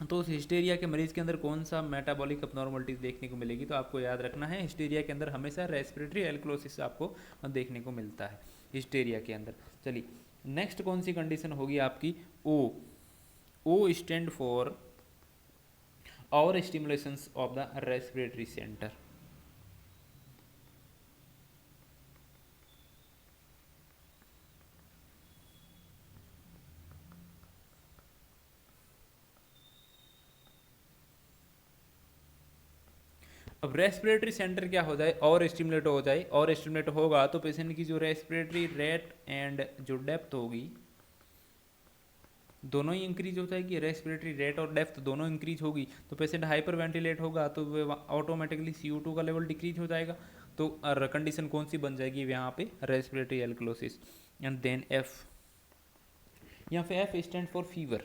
तो उस हिस्टेरिया के मरीज के अंदर कौन सा मेटाबॉलिक अबनॉर्मलिटीज देखने को मिलेगी, तो आपको याद रखना है हिस्टेरिया के अंदर हमेशा रेस्पिरेटरी एल्कलोसिस आपको देखने को मिलता है हिस्टेरिया के अंदर। चलिए, नेक्स्ट कौन सी कंडीशन होगी आपकी, O stand for और stimulations of the respiratory center। अब रेस्पिरेटरी सेंटर क्या हो जाए, और स्टिमुलेट हो जाए, और स्टिमुलेट होगा तो पेशेंट की जो रेस्पिरेटरी रेट एंड जो डेप्थ होगी दोनों ही इंक्रीज हो जाएगी, रेस्पिरेटरी रेट और डेप्थ दोनों इंक्रीज होगी, तो पेशेंट हाइपर वेंटिलेट होगा तो ऑटोमेटिकली CO2 का लेवल डिक्रीज हो जाएगा। तो कंडीशन कौन सी बन जाएगी यहाँ पे, respiratory alkalosis. And then F, यहाँ पे F स्टैंड फॉर फीवर।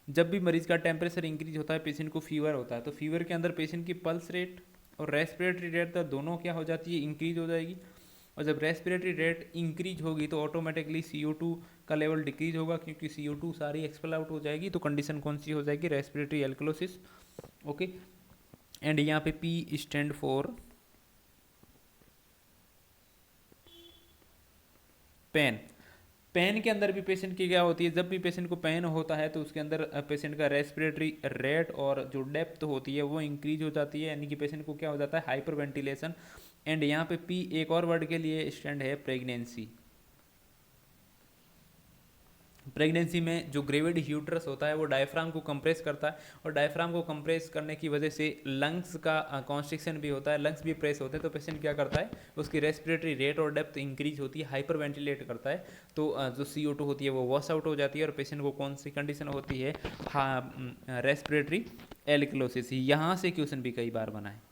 जब भी मरीज का टेम्परेचर इंक्रीज होता है पेशेंट को फीवर होता है, तो फीवर के अंदर पेशेंट की पल्स रेट और रेस्पिरेटरी रेट दोनों क्या हो जाती है, इंक्रीज हो जाएगी। और जब रेस्पिरेटरी रेट इंक्रीज होगी तो ऑटोमेटिकली CO2 का लेवल डिक्रीज होगा, क्योंकि CO2 सारी एक्सपेल आउट हो जाएगी, तो कंडीशन कौन सी हो जाएगी, रेस्पिरेटरी एल्कलोसिस। ओके, एंड यहाँ पे P stand for pain. Pain के अंदर भी पेशेंट की क्या होती है, जब भी पेशेंट को पेन होता है तो उसके अंदर पेशेंट का रेस्पिरेटरी रेट और जो डेप्थ होती है वो इंक्रीज हो जाती है, यानी कि पेशेंट को क्या हो जाता है, हाइपर वेंटिलेशन। एंड यहाँ पे पी एक और वर्ड के लिए स्टैंड है प्रेगनेंसी। प्रेगनेंसी में जो ग्रेविड ह्यूट्रस होता है वो डायफ्राम को कंप्रेस करता है, और डायफ्राम को कंप्रेस करने की वजह से लंग्स का कॉन्स्ट्रिक्शन भी होता है, लंग्स भी प्रेस होते हैं, तो पेशेंट क्या करता है, उसकी रेस्पिरेटरी रेट और डेप्थ इंक्रीज होती है, हाइपर वेंटिलेट करता है, तो जो CO2 होती है वो वॉश आउट हो जाती है, और पेशेंट को कौन सी कंडीशन होती है, हाँ, रेस्पिरेटरी एल्कलोसिस। यहाँ से क्वेश्चन भी कई बार बना है।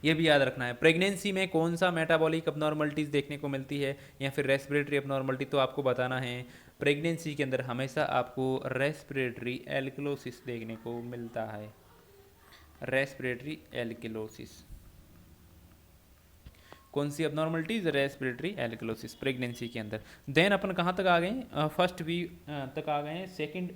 ये भी याद रखना है, प्रेगनेंसी में कौन सा मेटाबॉलिक अबनॉर्मलिटीज़ देखने को मिलती है या फिर रेस्पिरेटरी अबनॉर्मलिटी, तो आपको बताना है प्रेगनेंसी के अंदर हमेशा आपको रेस्पिरेटरी एल्कलोसिस देखने को मिलता है, रेस्पिरेटरी एल्कलोसिस। कौन सी अबनॉर्मलिटीज, रेस्पिरेटरी एल्कलोसिस प्रेगनेंसी के अंदर। देन अपन कहाँ तक आ गए, फर्स्ट वी तक आ गए हैं, सेकंड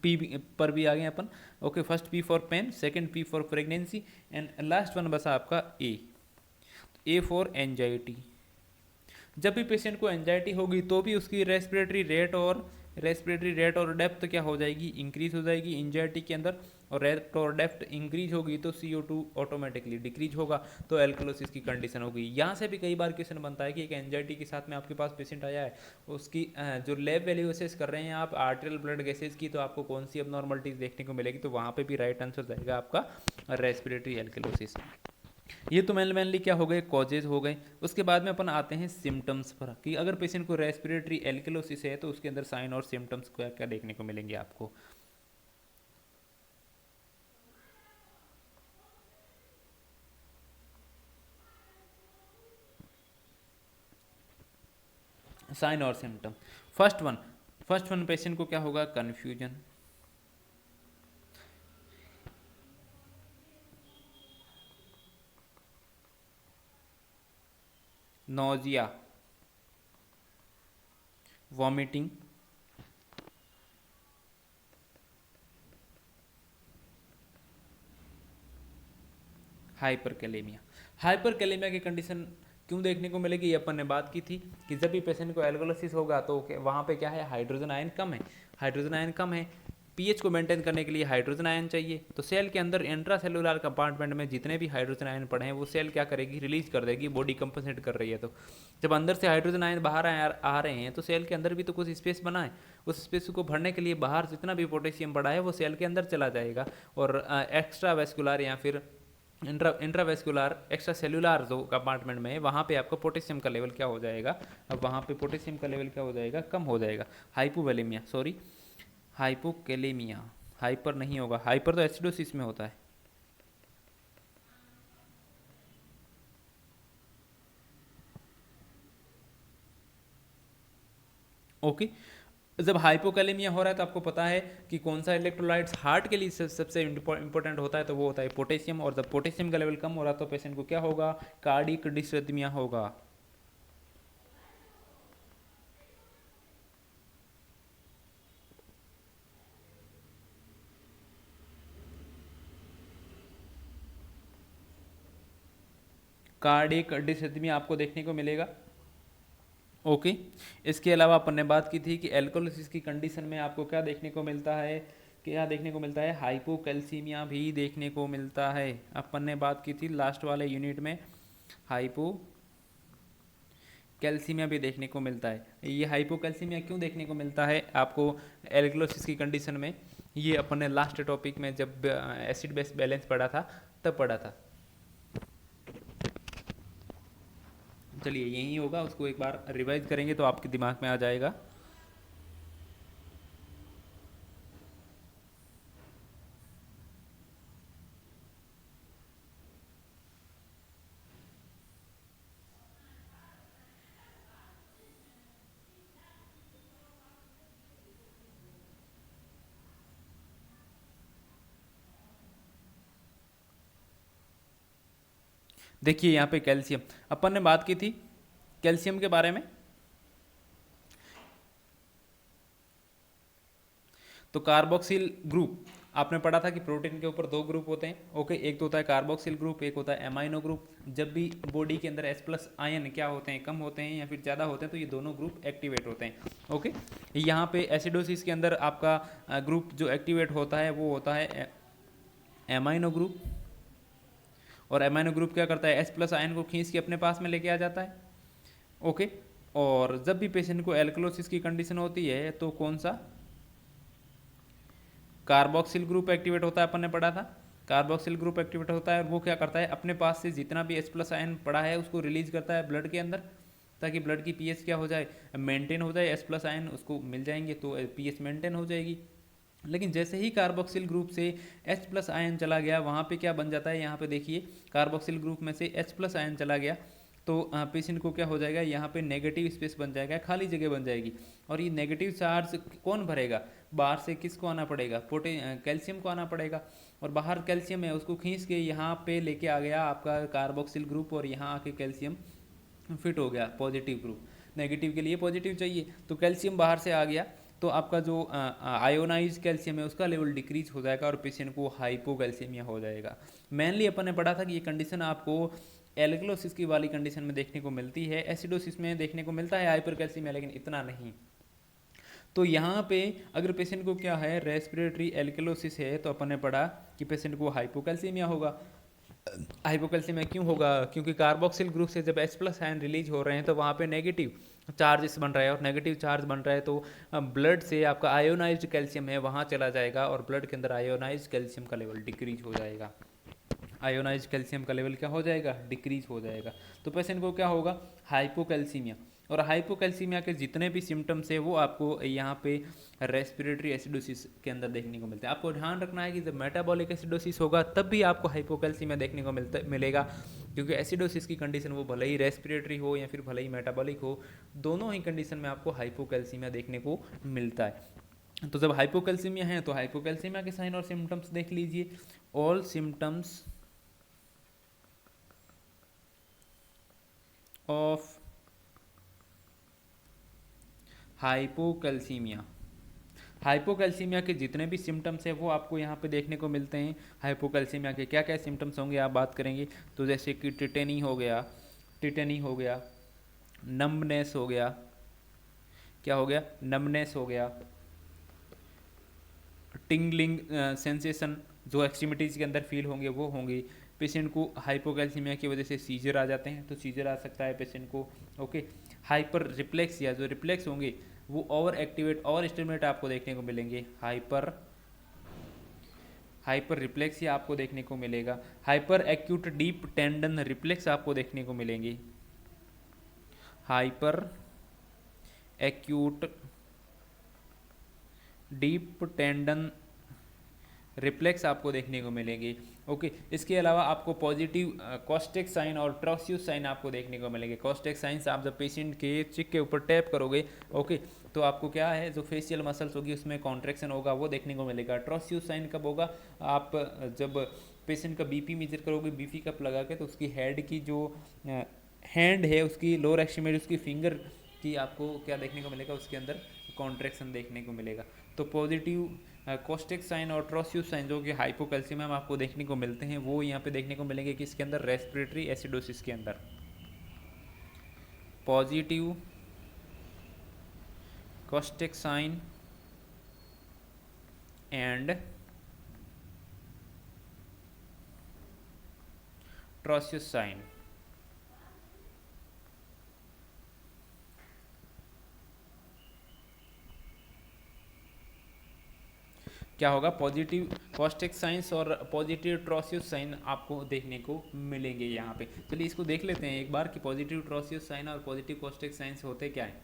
पी पर भी आ गए अपन। Okay, first P for pen, second P for pregnancy, and last one बसा आपका A फॉर एंजाइटी। जब भी पेशेंट को एंजाइटी होगी तो भी उसकी रेस्पिरेटरी रेट और डेप्थ क्या हो जाएगी, इंक्रीज हो जाएगी एंजाइटी के अंदर, और रेट और डेप्थ इंक्रीज होगी तो CO2 ऑटोमेटिकली डिक्रीज होगा, तो एल्कलोसिस की कंडीशन होगी। यहाँ से भी कई बार क्वेश्चन बनता है कि एक एंजाइटी के साथ में आपके पास पेशेंट आया है, उसकी जो लैब वैल्यू असेस कर रहे हैं आप आर्टेरियल ब्लड गैसेज की, तो आपको कौन सी अबनॉर्मलिटीज देखने को मिलेगी, तो वहाँ पे भी राइट आंसर जाएगा आपका रेस्पिरेटरी एल्कलोसिस। ये तो मेनली क्या हो गए, कॉजेज हो गए। उसके बाद में अपन आते हैं सिम्टम्स पर, कि अगर पेशेंट को रेस्पिरेटरी एल्कलोसिस है तो उसके अंदर साइन और सिम्टम्स क्या क्या देखने को मिलेंगे आपको। साइन और सिम्टम, फर्स्ट वन पेशेंट को क्या होगा, confusion, nausea, vomiting, hyperkalaemia. Hyperkalaemia की कंडीशन क्यों देखने को मिलेगी, ये अपन ने बात की थी कि जब भी पेशेंट को एल्कोलिसिस होगा तो वहाँ पे क्या है, हाइड्रोजन आयन कम है, हाइड्रोजन आयन कम है, पीएच को मेंटेन करने के लिए हाइड्रोजन आयन चाहिए, तो सेल के अंदर इंट्रा सेलुलर कंपार्टमेंट में जितने भी हाइड्रोजन आयन पड़े हैं वो सेल क्या करेगी, रिलीज कर देगी, बॉडी कंपनसेट कर रही है। तो जब अंदर से हाइड्रोजन आयन बाहर आ रहे हैं तो सेल के अंदर भी तो कुछ स्पेस बना है, उस स्पेस को भरने के लिए बाहर जितना भी पोटेशियम पड़ा है वो सेल के अंदर चला जाएगा, और एक्स्ट्रा वेस्कुलर या फिर इंट्रावेस्कुलर एक्स्ट्रा सेलुलर जो कंपार्टमेंट में है वहाँ पे आपका पोटेशियम का लेवल क्या हो जाएगा, अब वहाँ पे पोटेशियम का लेवल क्या हो जाएगा, कम हो जाएगा। हाइपोवेलेमिया, सॉरी हाइपोकेलेमिया, हाइपर नहीं होगा, हाइपर तो एसिडोसिस में होता है। ओके, जब हाइपोकैलेमिया हो रहा है तो आपको पता है कि कौन सा इलेक्ट्रोलाइट्स हार्ट के लिए सबसे इंपॉर्टेंट होता है, तो वो होता है पोटेशियम, और जब पोटेशियम का लेवल कम हो रहा है तो पेशेंट को क्या होगा, कार्डियक डिसरिथमिया होगा। कार्डियक डिसरिथमिया आपको देखने को मिलेगा। ओके, इसके अलावा अपन ने बात की थी कि एल्कोलिसिस की कंडीशन में आपको क्या देखने को मिलता है, क्या देखने को मिलता है, हाइपोकैल्सीमिया भी देखने को मिलता है। अपन ने बात की थी लास्ट वाले यूनिट में, हाइपो कैल्सीमिया भी देखने को मिलता है। ये हाइपोकैल्सीमिया क्यों देखने को मिलता है आपको एल्कोलिसिस की कंडीशन में, ये अपन ने लास्ट टॉपिक में जब एसिड बेस बैलेंस पढ़ा था तब पढ़ा था। चलिए यही होगा, उसको एक बार रिवाइज करेंगे तो आपके दिमाग में आ जाएगा। देखिए यहाँ पे कैल्शियम, अपन ने बात की थी कैल्शियम के बारे में। तो कार्बोक्सिल ग्रुप आपने पढ़ा था कि प्रोटीन के ऊपर दो ग्रुप होते हैं। ओके, एक तो होता है कार्बोक्सिल ग्रुप, एक होता है एमाइनो ग्रुप। जब भी बॉडी के अंदर H प्लस आयन क्या होते हैं, कम होते हैं या फिर ज़्यादा होते हैं, तो ये दोनों ग्रुप एक्टिवेट होते हैं। ओके, यहाँ पे एसिडोसिस के अंदर आपका ग्रुप जो एक्टिवेट होता है वो होता है एमाइनो ग्रुप। और एमाइनो ग्रुप क्या करता है, H प्लस आयन को खींच के अपने पास में लेके आ जाता है। ओके, और जब भी पेशेंट को एल्कलोसिस की कंडीशन होती है तो कौन सा, कार्बोक्सिल ग्रुप एक्टिवेट होता है, अपन ने पढ़ा था। कार्बोक्सिल ग्रुप एक्टिवेट होता है और वो क्या करता है, अपने पास से जितना भी H प्लस आयन पड़ा है उसको रिलीज करता है ब्लड के अंदर, ताकि ब्लड की पीएच क्या हो जाए, मेंटेन हो जाए। H प्लस आयन उसको मिल जाएंगे तो पीएच मेंटेन हो जाएगी। लेकिन जैसे ही कार्बोक्सिल ग्रुप से H प्लस आयन चला गया, वहाँ पे क्या बन जाता है, यहाँ पे देखिए कार्बोक्सिल ग्रुप में से H प्लस आयन चला गया तो पेशेंट को क्या हो जाएगा, यहाँ पे नेगेटिव स्पेस बन जाएगा, खाली जगह बन जाएगी। और ये नेगेटिव चार्ज कौन भरेगा, बाहर से किसको आना पड़ेगा, कैल्शियम को आना पड़ेगा। और बाहर कैल्शियम है, उसको खींच के यहाँ पे लेके आ गया आपका कार्बोक्सिल ग्रुप, और यहाँ आके कैल्शियम फिट हो गया पॉजिटिव ग्रुप। नेगेटिव के लिए पॉजिटिव चाहिए, तो कैल्शियम बाहर से आ गया तो आपका जो आयोनाइज कैल्शियम है उसका लेवल डिक्रीज हो जाएगा और पेशेंट को हाइपोकैल्सीमिया हो जाएगा। मेनली अपन ने पढ़ा था कि ये कंडीशन आपको एल्कलोसिस की वाली कंडीशन में देखने को मिलती है, एसिडोसिस में देखने को मिलता है हाइपरकैल्सीमिया, लेकिन इतना नहीं। तो यहाँ पे अगर पेशेंट को क्या है, रेस्पिरेटरी एल्कलोसिस है, तो अपन ने पढ़ा कि पेशेंट को हाइपोकैल्सीमिया होगा। हाइपोकैल्सीमिया क्यों होगा, क्योंकि कार्बोक्सिल ग्रुप से जब H प्लस आयन रिलीज हो रहे हैं तो वहाँ पे नेगेटिव चार्जेस बन रहा है, और नेगेटिव चार्ज बन रहा है तो ब्लड से आपका आयोनाइज्ड कैल्शियम है वहाँ चला जाएगा, और ब्लड के अंदर आयोनाइज्ड कैल्शियम का लेवल डिक्रीज हो जाएगा। आयोनाइज्ड कैल्शियम का लेवल क्या हो जाएगा, डिक्रीज हो जाएगा। तो पेशेंट को क्या होगा, हाइपोकैल्सीमिया। और हाइपोकैल्सीमिया के जितने भी सिम्टम्स है वो आपको यहाँ पे रेस्पिरेटरी एसिडोसिस के अंदर देखने को मिलते हैं। आपको ध्यान रखना है कि जब मेटाबॉलिक एसिडोसिस होगा तब भी आपको हाइपोकैल्सीमिया देखने को मिलेगा, क्योंकि एसिडोसिस की कंडीशन वो भले ही रेस्पिरेटरी हो या फिर भले ही मेटाबॉलिक हो, दोनों ही कंडीशन में आपको हाइपोकैल्सीमिया देखने को मिलता है। तो जब हाइपोकैल्सीमिया है तो हाइपोकैल्सीमिया के साइन और सिम्टम्स देख लीजिए। All symptoms of hypocalcaemia, hypocalcaemia के जितने भी सिम्टम्स हैं वो आपको यहाँ पे देखने को मिलते हैं। हाइपोकैल्सीमिया के क्या क्या सिम्टम्स होंगे आप बात करेंगे तो जैसे कि टिटेनी हो गया, नम्बनेस हो गया, क्या हो गया, नम्बनेस हो गया, टिंगलिंग सेंसेशन जो एक्सट्रीमिटीज़ के अंदर फील होंगे वो होंगे। पेशेंट को हाइपोकैल्सीमिया की वजह से सीजर आ जाते हैं तो सीजर आ सकता है पेशेंट को। ओके, हाइपर रिफ्लेक्सिया, जो रिफ्लेक्स होंगे वो ओवर एक्टिवेट, ओवर स्टिमुलेट आपको देखने को मिलेंगे। हाइपर रिफ्लेक्सिया आपको देखने को मिलेगा। Hyper acute deep tendon reflex आपको देखने को मिलेंगे। Hyper acute deep tendon reflex आपको देखने को मिलेंगे। ओके, इसके अलावा आपको पॉजिटिव कॉस्टिक साइन और ट्रोसियस साइन आपको देखने को मिलेंगे। कॉस्टिक साइंस आप जब पेशेंट के चिक के ऊपर टैप करोगे, ओके, तो आपको क्या है, जो फेशियल मसल्स होगी उसमें कॉन्ट्रैक्शन होगा वो देखने को मिलेगा। ट्रोसियस साइन कब होगा, आप जब पेशेंट का बीपी मेजर करोगे, बीपी कप लगा के, तो उसकी हेड की जो हैंड है उसकी लोअर एक्सट्रीमिटी, उसकी फिंगर की आपको क्या देखने को मिलेगा, उसके अंदर कॉन्ट्रैक्शन देखने को मिलेगा। तो पॉजिटिव कॉस्टिक साइन और ट्रोसियस साइन जो कि हाइपोकैल्सीमिया में आपको देखने को मिलते हैं वो यहाँ पे देखने को मिलेंगे किसके अंदर, रेस्पिरेटरी एसिडोसिस के अंदर। Positive Chvostek sign and Trousseau's sign, क्या होगा, पॉजिटिव कॉस्टिक साइंस और पॉजिटिव ट्रोसियस साइन आपको देखने को मिलेंगे यहाँ पे। चलिए इसको देख लेते हैं एक बार कि पॉजिटिव ट्रोसियस साइन और पॉजिटिव कॉस्टिक साइंस होते क्या हैं।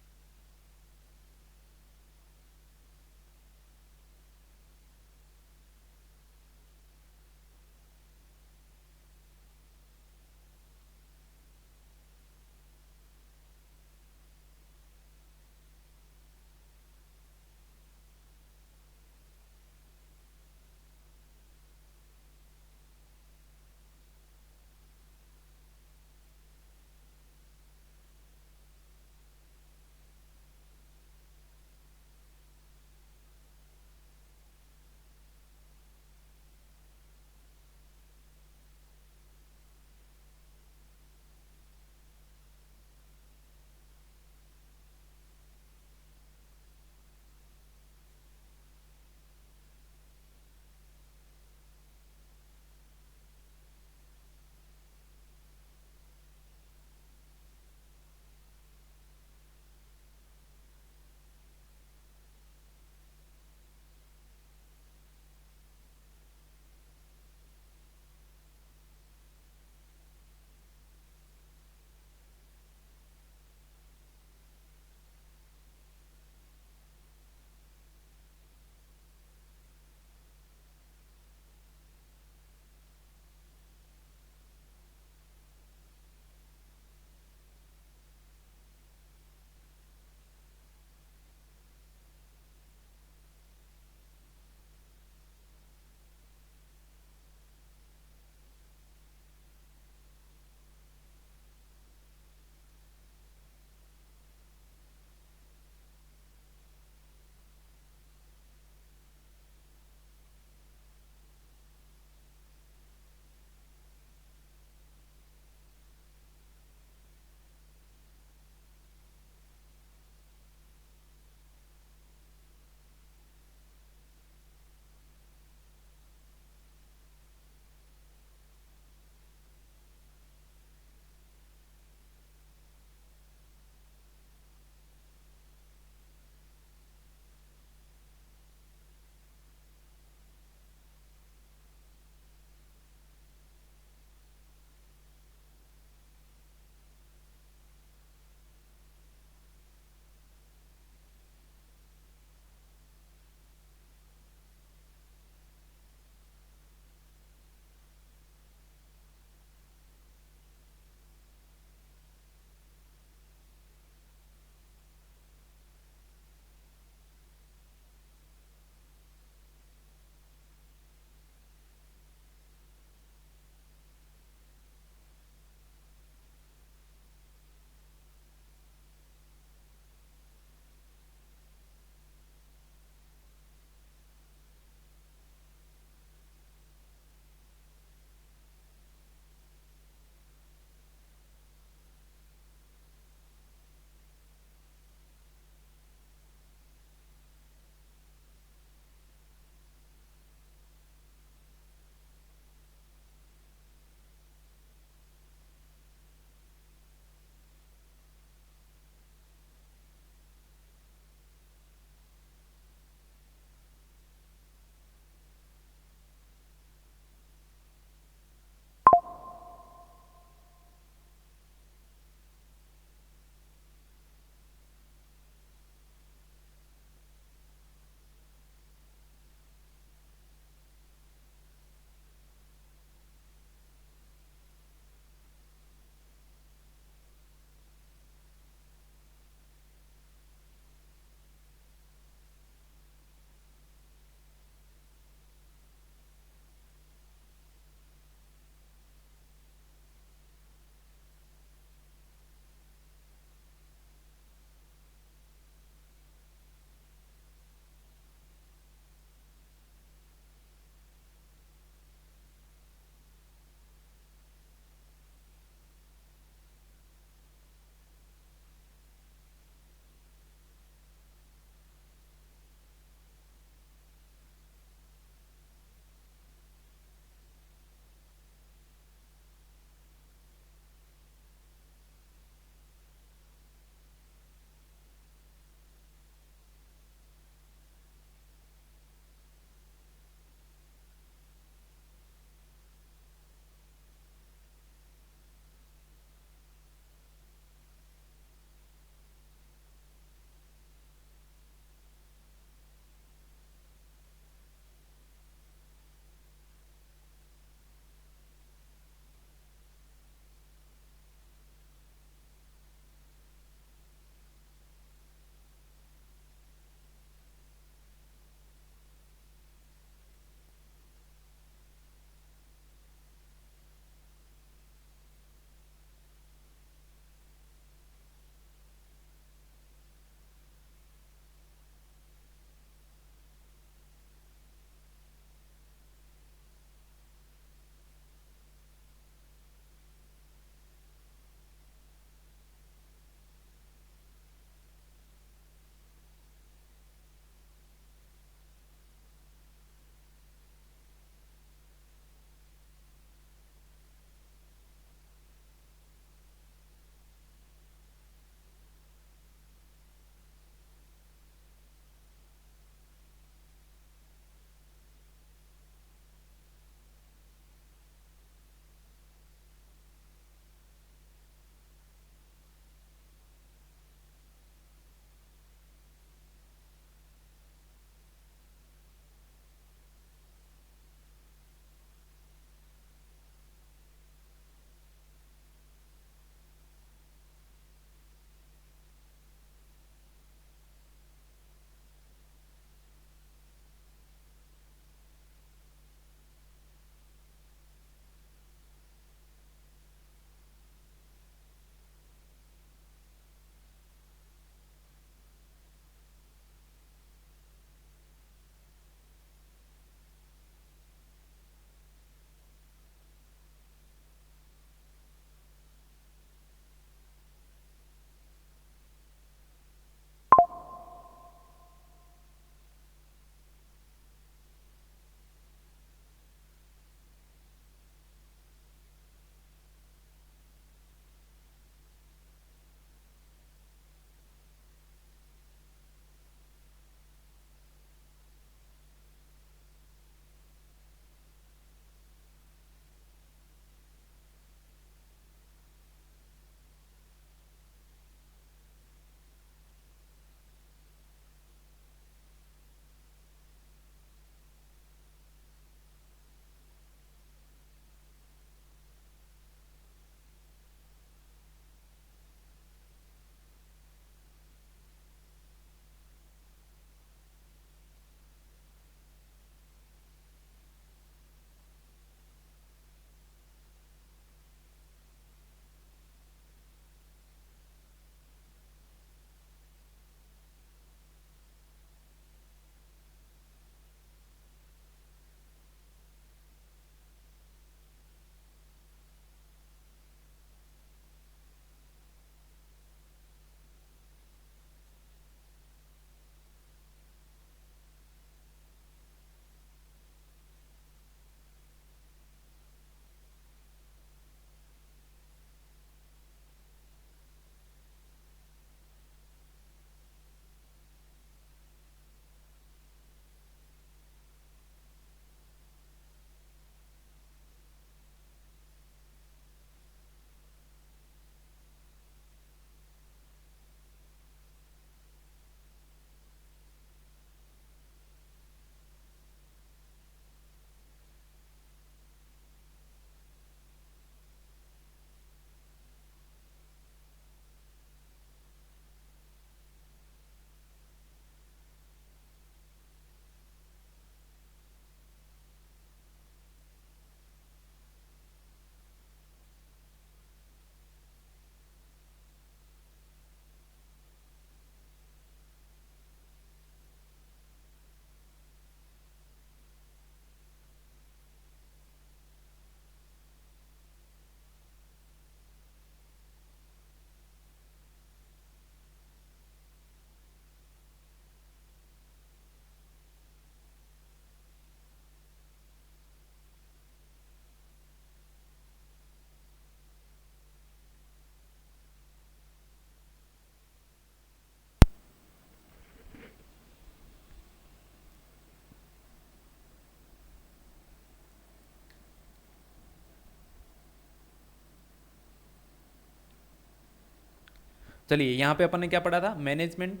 चलिए यहाँ पे अपन ने क्या पढ़ा था, मैनेजमेंट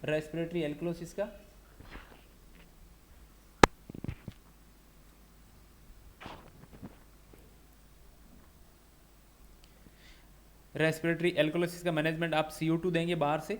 रेस्पिरेटरी एल्कोलोसिस का। रेस्पिरेटरी एल्कोलोसिस का मैनेजमेंट, आप CO2 देंगे बाहर से,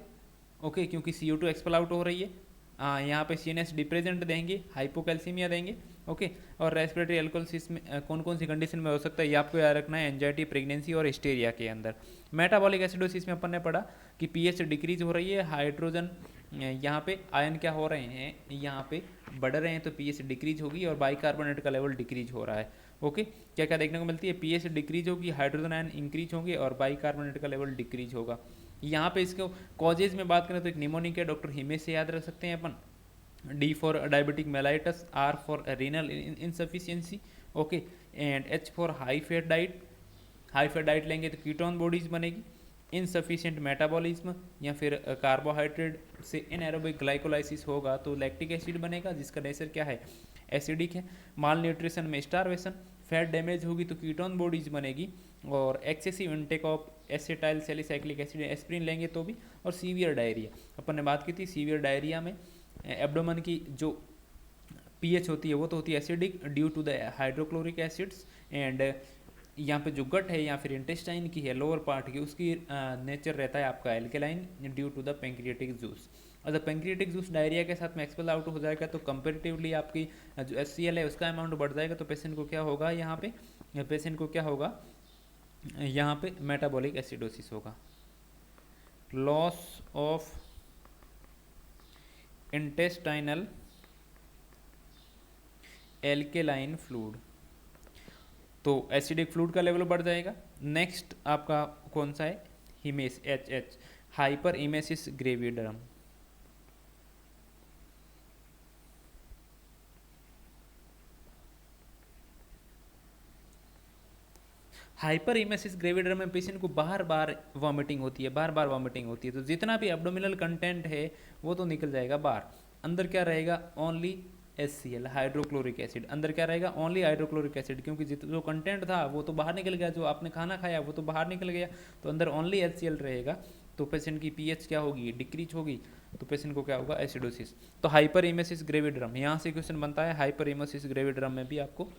ओके, क्योंकि CO2 एक्सपेल आउट हो रही है। यहाँ पे CNS डिप्रेजेंट देंगे, हाइपोकैल्सीमिया देंगे, ओके। और रेस्पिरेटरी एल्कोलोसिस में कौन कौन सी कंडीशन में हो सकता है ये आपको याद रखना है, एंजाइटी, प्रेगनेंसी और हिस्टेरिया के अंदर। मेटाबॉलिक एसिडोसिस में अपन ने पढ़ा कि पीएच डिक्रीज हो रही है, हाइड्रोजन यहाँ पे आयन क्या हो रहे हैं, यहाँ पे बढ़ रहे हैं तो पीएच डिक्रीज होगी और बाइकार्बोनेट का लेवल डिक्रीज हो रहा है, ओके। क्या क्या देखने को मिलती है, पीएच डिक्रीज होगी, हाइड्रोजन आयन इंक्रीज होंगे और बाइकार्बोनेट का लेवल डिक्रीज होगा। यहाँ पे इसको कॉजेज में बात करें तो एक निमोनिक है, डॉक्टर हिमेश से याद रख सकते हैं अपन। D for diabetic mellitus, R for renal insufficiency, okay, and H for high fat diet. High fat diet लेंगे तो कीटोन बॉडीज बनेगी, इनसफिशिएंट मेटाबॉलिज्म या फिर कार्बोहाइड्रेट से इनएरोबिक ग्लाइकोलाइसिस होगा तो लैक्टिक एसिड बनेगा जिसका नेचर क्या है, एसिडिक है। माल न्यूट्रिशन में स्टारवेशन, फैट डैमेज होगी तो कीटोन बॉडीज बनेगी, और excessive intake of acetyl salicylic acid, aspirin लेंगे तो भी, और सीवियर डायरिया। अपन ने बात की थी सीवियर डायरिया में एब्डोमन की जो पीएच होती है वो तो होती है acidic due to the hydrochloric acids, and यहाँ पे जो गट है या फिर इंटेस्टाइन की है लोअर पार्ट की, उसकी नेचर रहता है आपका alkaline due to the pancreatic juice. अगर पेंक्रियाटिक जूस डायरिया के साथ में एक्सपेल आउट हो जाएगा तो कंपेरेटिवली आपकी जो HCl है उसका अमाउंट बढ़ जाएगा, तो पेशेंट को क्या होगा, यहाँ पे पेशेंट को क्या होगा, यहाँ पे मेटाबॉलिक एसिडोसिस होगा, loss of intestinal alkaline fluid, तो एसिडिक फ्लूइड का लेवल बढ़ जाएगा। नेक्स्ट आपका कौन सा है, हिमेस, HH, hyperemesis gravidarum. Hyperemesis gravidarum में पेशेंट को बार बार वॉमिटिंग होती है, बार बार वॉमिटिंग होती है, तो जितना भी एब्डोमिनल कंटेंट है वो तो निकल जाएगा बाहर, अंदर क्या रहेगा, ओनली HCl हाइड्रोक्लोरिक एसिड, अंदर क्या रहेगा, ओनली हाइड्रोक्लोरिक एसिड, क्योंकि जो कंटेंट था वो तो बाहर निकल गया, जो आपने खाना खाया वो तो बाहर निकल गया, तो अंदर ओनली HCl रहेगा, तो पेशेंट की पीएच क्या होगी, डिक्रीज होगी, तो पेशेंट को क्या होगा, एसिडोसिस। तो हाइपर इमेसिस ग्रेविडरम, यहाँ से क्वेश्चन बनता है, हाइपर इमेसिस ग्रेविडरम में भी आपको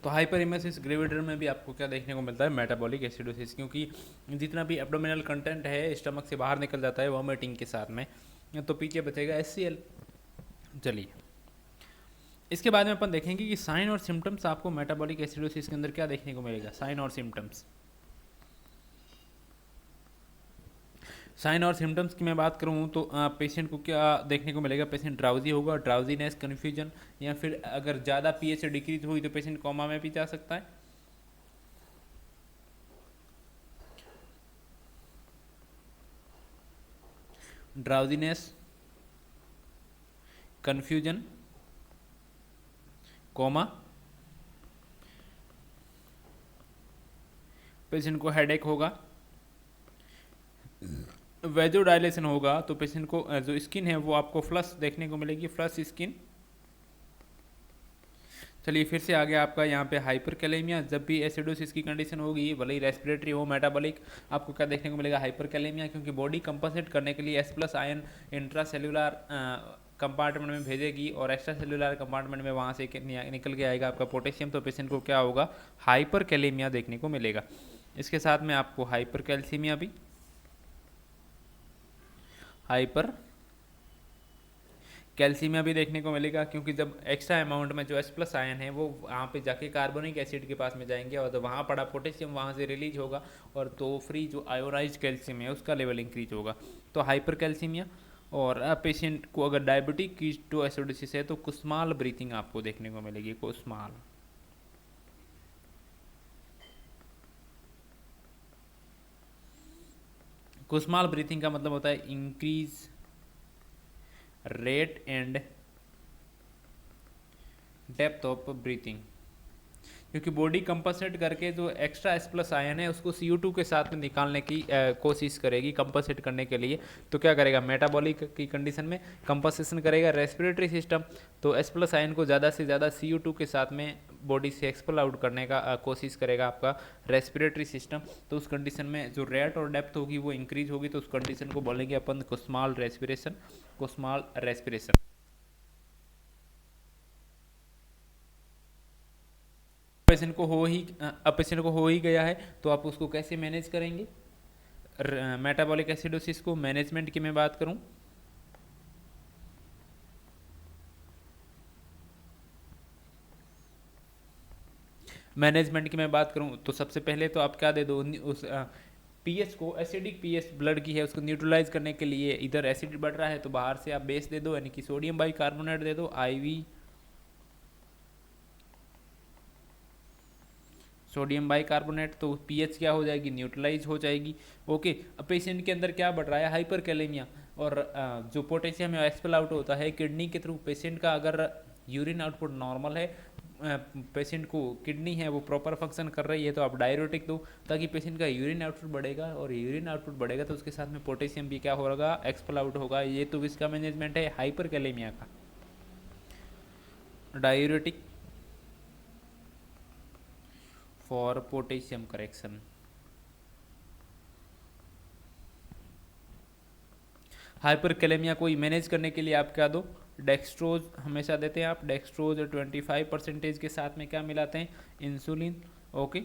तो हाइपरइमेसिस ग्रेविटर में भी आपको क्या देखने को मिलता है, मेटाबॉलिक एसिडोसिस, क्योंकि जितना भी एब्डोमिनल कंटेंट है स्टमक से बाहर निकल जाता है वॉमिटिंग के साथ में, तो पीछे बचेगा HCl। चलिए इसके बाद में अपन देखेंगे कि साइन और सिम्टम्स आपको मेटाबॉलिक एसिडोसिस के अंदर क्या देखने को मिलेगा। साइन और सिम्टम्स, साइन और सिम्टम्स की मैं बात करूँ तो पेशेंट को क्या देखने को मिलेगा, पेशेंट ड्राउजी होगा, ड्राउजीनेस, कन्फ्यूजन, या फिर अगर ज़्यादा पीएच डिक्रीज हुई तो पेशेंट कोमा में भी जा सकता है। ड्राउजीनेस, कन्फ्यूजन, कोमा, पेशेंट को हेडेक होगा, वेजोडाइलेशन होगा, तो पेशेंट को जो स्किन है वो आपको फ्लश देखने को मिलेगी, फ्लश स्किन। चलिए फिर से आ गया आपका यहाँ पे हाइपरकैलेमिया। जब भी एसिडोसिस की कंडीशन होगी, भले ही रेस्पिरेटरी हो, मेटाबॉलिक, आपको क्या देखने को मिलेगा, हाइपरकैलेमिया, क्योंकि बॉडी कंपनसेट करने के लिए H+ आयन इंट्रासेल्युलर कंपार्टमेंट में भेजेगी और एक्स्ट्रा सेल्युलर कंपार्टमेंट में वहाँ से निकल के आएगा आपका पोटेशियम, तो पेशेंट को क्या होगा, हाइपरकैलेमिया देखने को मिलेगा। इसके साथ में आपको हाइपरकैल्सीमिया भी, हाइपर कैल्सीमिया भी देखने को मिलेगा, क्योंकि जब एक्स्ट्रा अमाउंट में जो H+ आयन है वो वहाँ पे जाके कार्बोनिक एसिड के पास में जाएंगे और तो वहाँ पड़ा पोटेशियम वहाँ से रिलीज होगा और तो फ्री जो आयोनाइज कैल्शियम है उसका लेवल इंक्रीज होगा, तो हाइपर कैल्सीमिया। और पेशेंट को अगर डायबिटिक कीटोएसिडोसिस है तो कुस्माल ब्रीथिंग आपको देखने को मिलेगी, कुस्माल। कुस्माल ब्रीथिंग का मतलब होता है increase rate and depth of breathing, क्योंकि बॉडी कंपनसेट करके जो एक्स्ट्रा H+ आयन है उसको CO2 के साथ में निकालने की कोशिश करेगी कंपनसेट करने के लिए। तो क्या करेगा, मेटाबॉलिक की कंडीशन में कंपनसेशन करेगा रेस्पिरेटरी सिस्टम, तो H+ आयन को ज़्यादा से ज़्यादा CO2 के साथ में बॉडी से एक्सपेल आउट करने का कोशिश करेगा आपका रेस्पिरेटरी सिस्टम। तो उस कंडीशन में जो रेट और डेप्थ होगी वो इंक्रीज होगी, तो उस कंडीशन को बोलेंगे अपन कुस्माल रेस्पिरेशन, कुस्माल रेस्पिरेशन। पेशेंट को हो ही गया है तो आप उसको कैसे मैनेज करेंगे, मेटाबॉलिक एसिडोसिस को। मैनेजमेंट की मैं बात करूं, तो सबसे पहले तो आप क्या दे दो, उस पीएच को, एसिडिक पीएच ब्लड की है उसको न्यूट्रलाइज करने के लिए, इधर एसिड बढ़ रहा है तो बाहर से आप बेस दे दो, यानी कि सोडियम बाइकार्बोनेट दे दो, IV सोडियम बाइकार्बोनेट, तो पीएच क्या हो जाएगी, न्यूट्रलाइज हो जाएगी। ओके, अब पेशेंट के अंदर क्या बढ़ रहा है, हाइपरकैलेमिया, और जो पोटेशियम है एक्सपेल आउट होता है किडनी के थ्रू। पेशेंट का अगर यूरिन आउटपुट नॉर्मल है, पेशेंट को किडनी है वो प्रॉपर फंक्शन कर रही है, तो आप डायरेटिक दो ताकि पेशेंट का यूरिन आउटपुट बढ़ेगा, और यूरिन आउटपुट बढ़ेगा तो उसके साथ में पोटेशियम भी क्या होगा, एक्सपेल आउट होगा। ये तो इसका मैनेजमेंट है हाइपरकैलेमिया का, diuretic for potassium correction. Hyperkalaemia को मैनेज करने के लिए आप क्या दो, डेक्सट्रोज हमेशा देते हैं आप, डेक्सट्रोज 25% के साथ में क्या मिलाते हैं, इंसुलिन। ओके,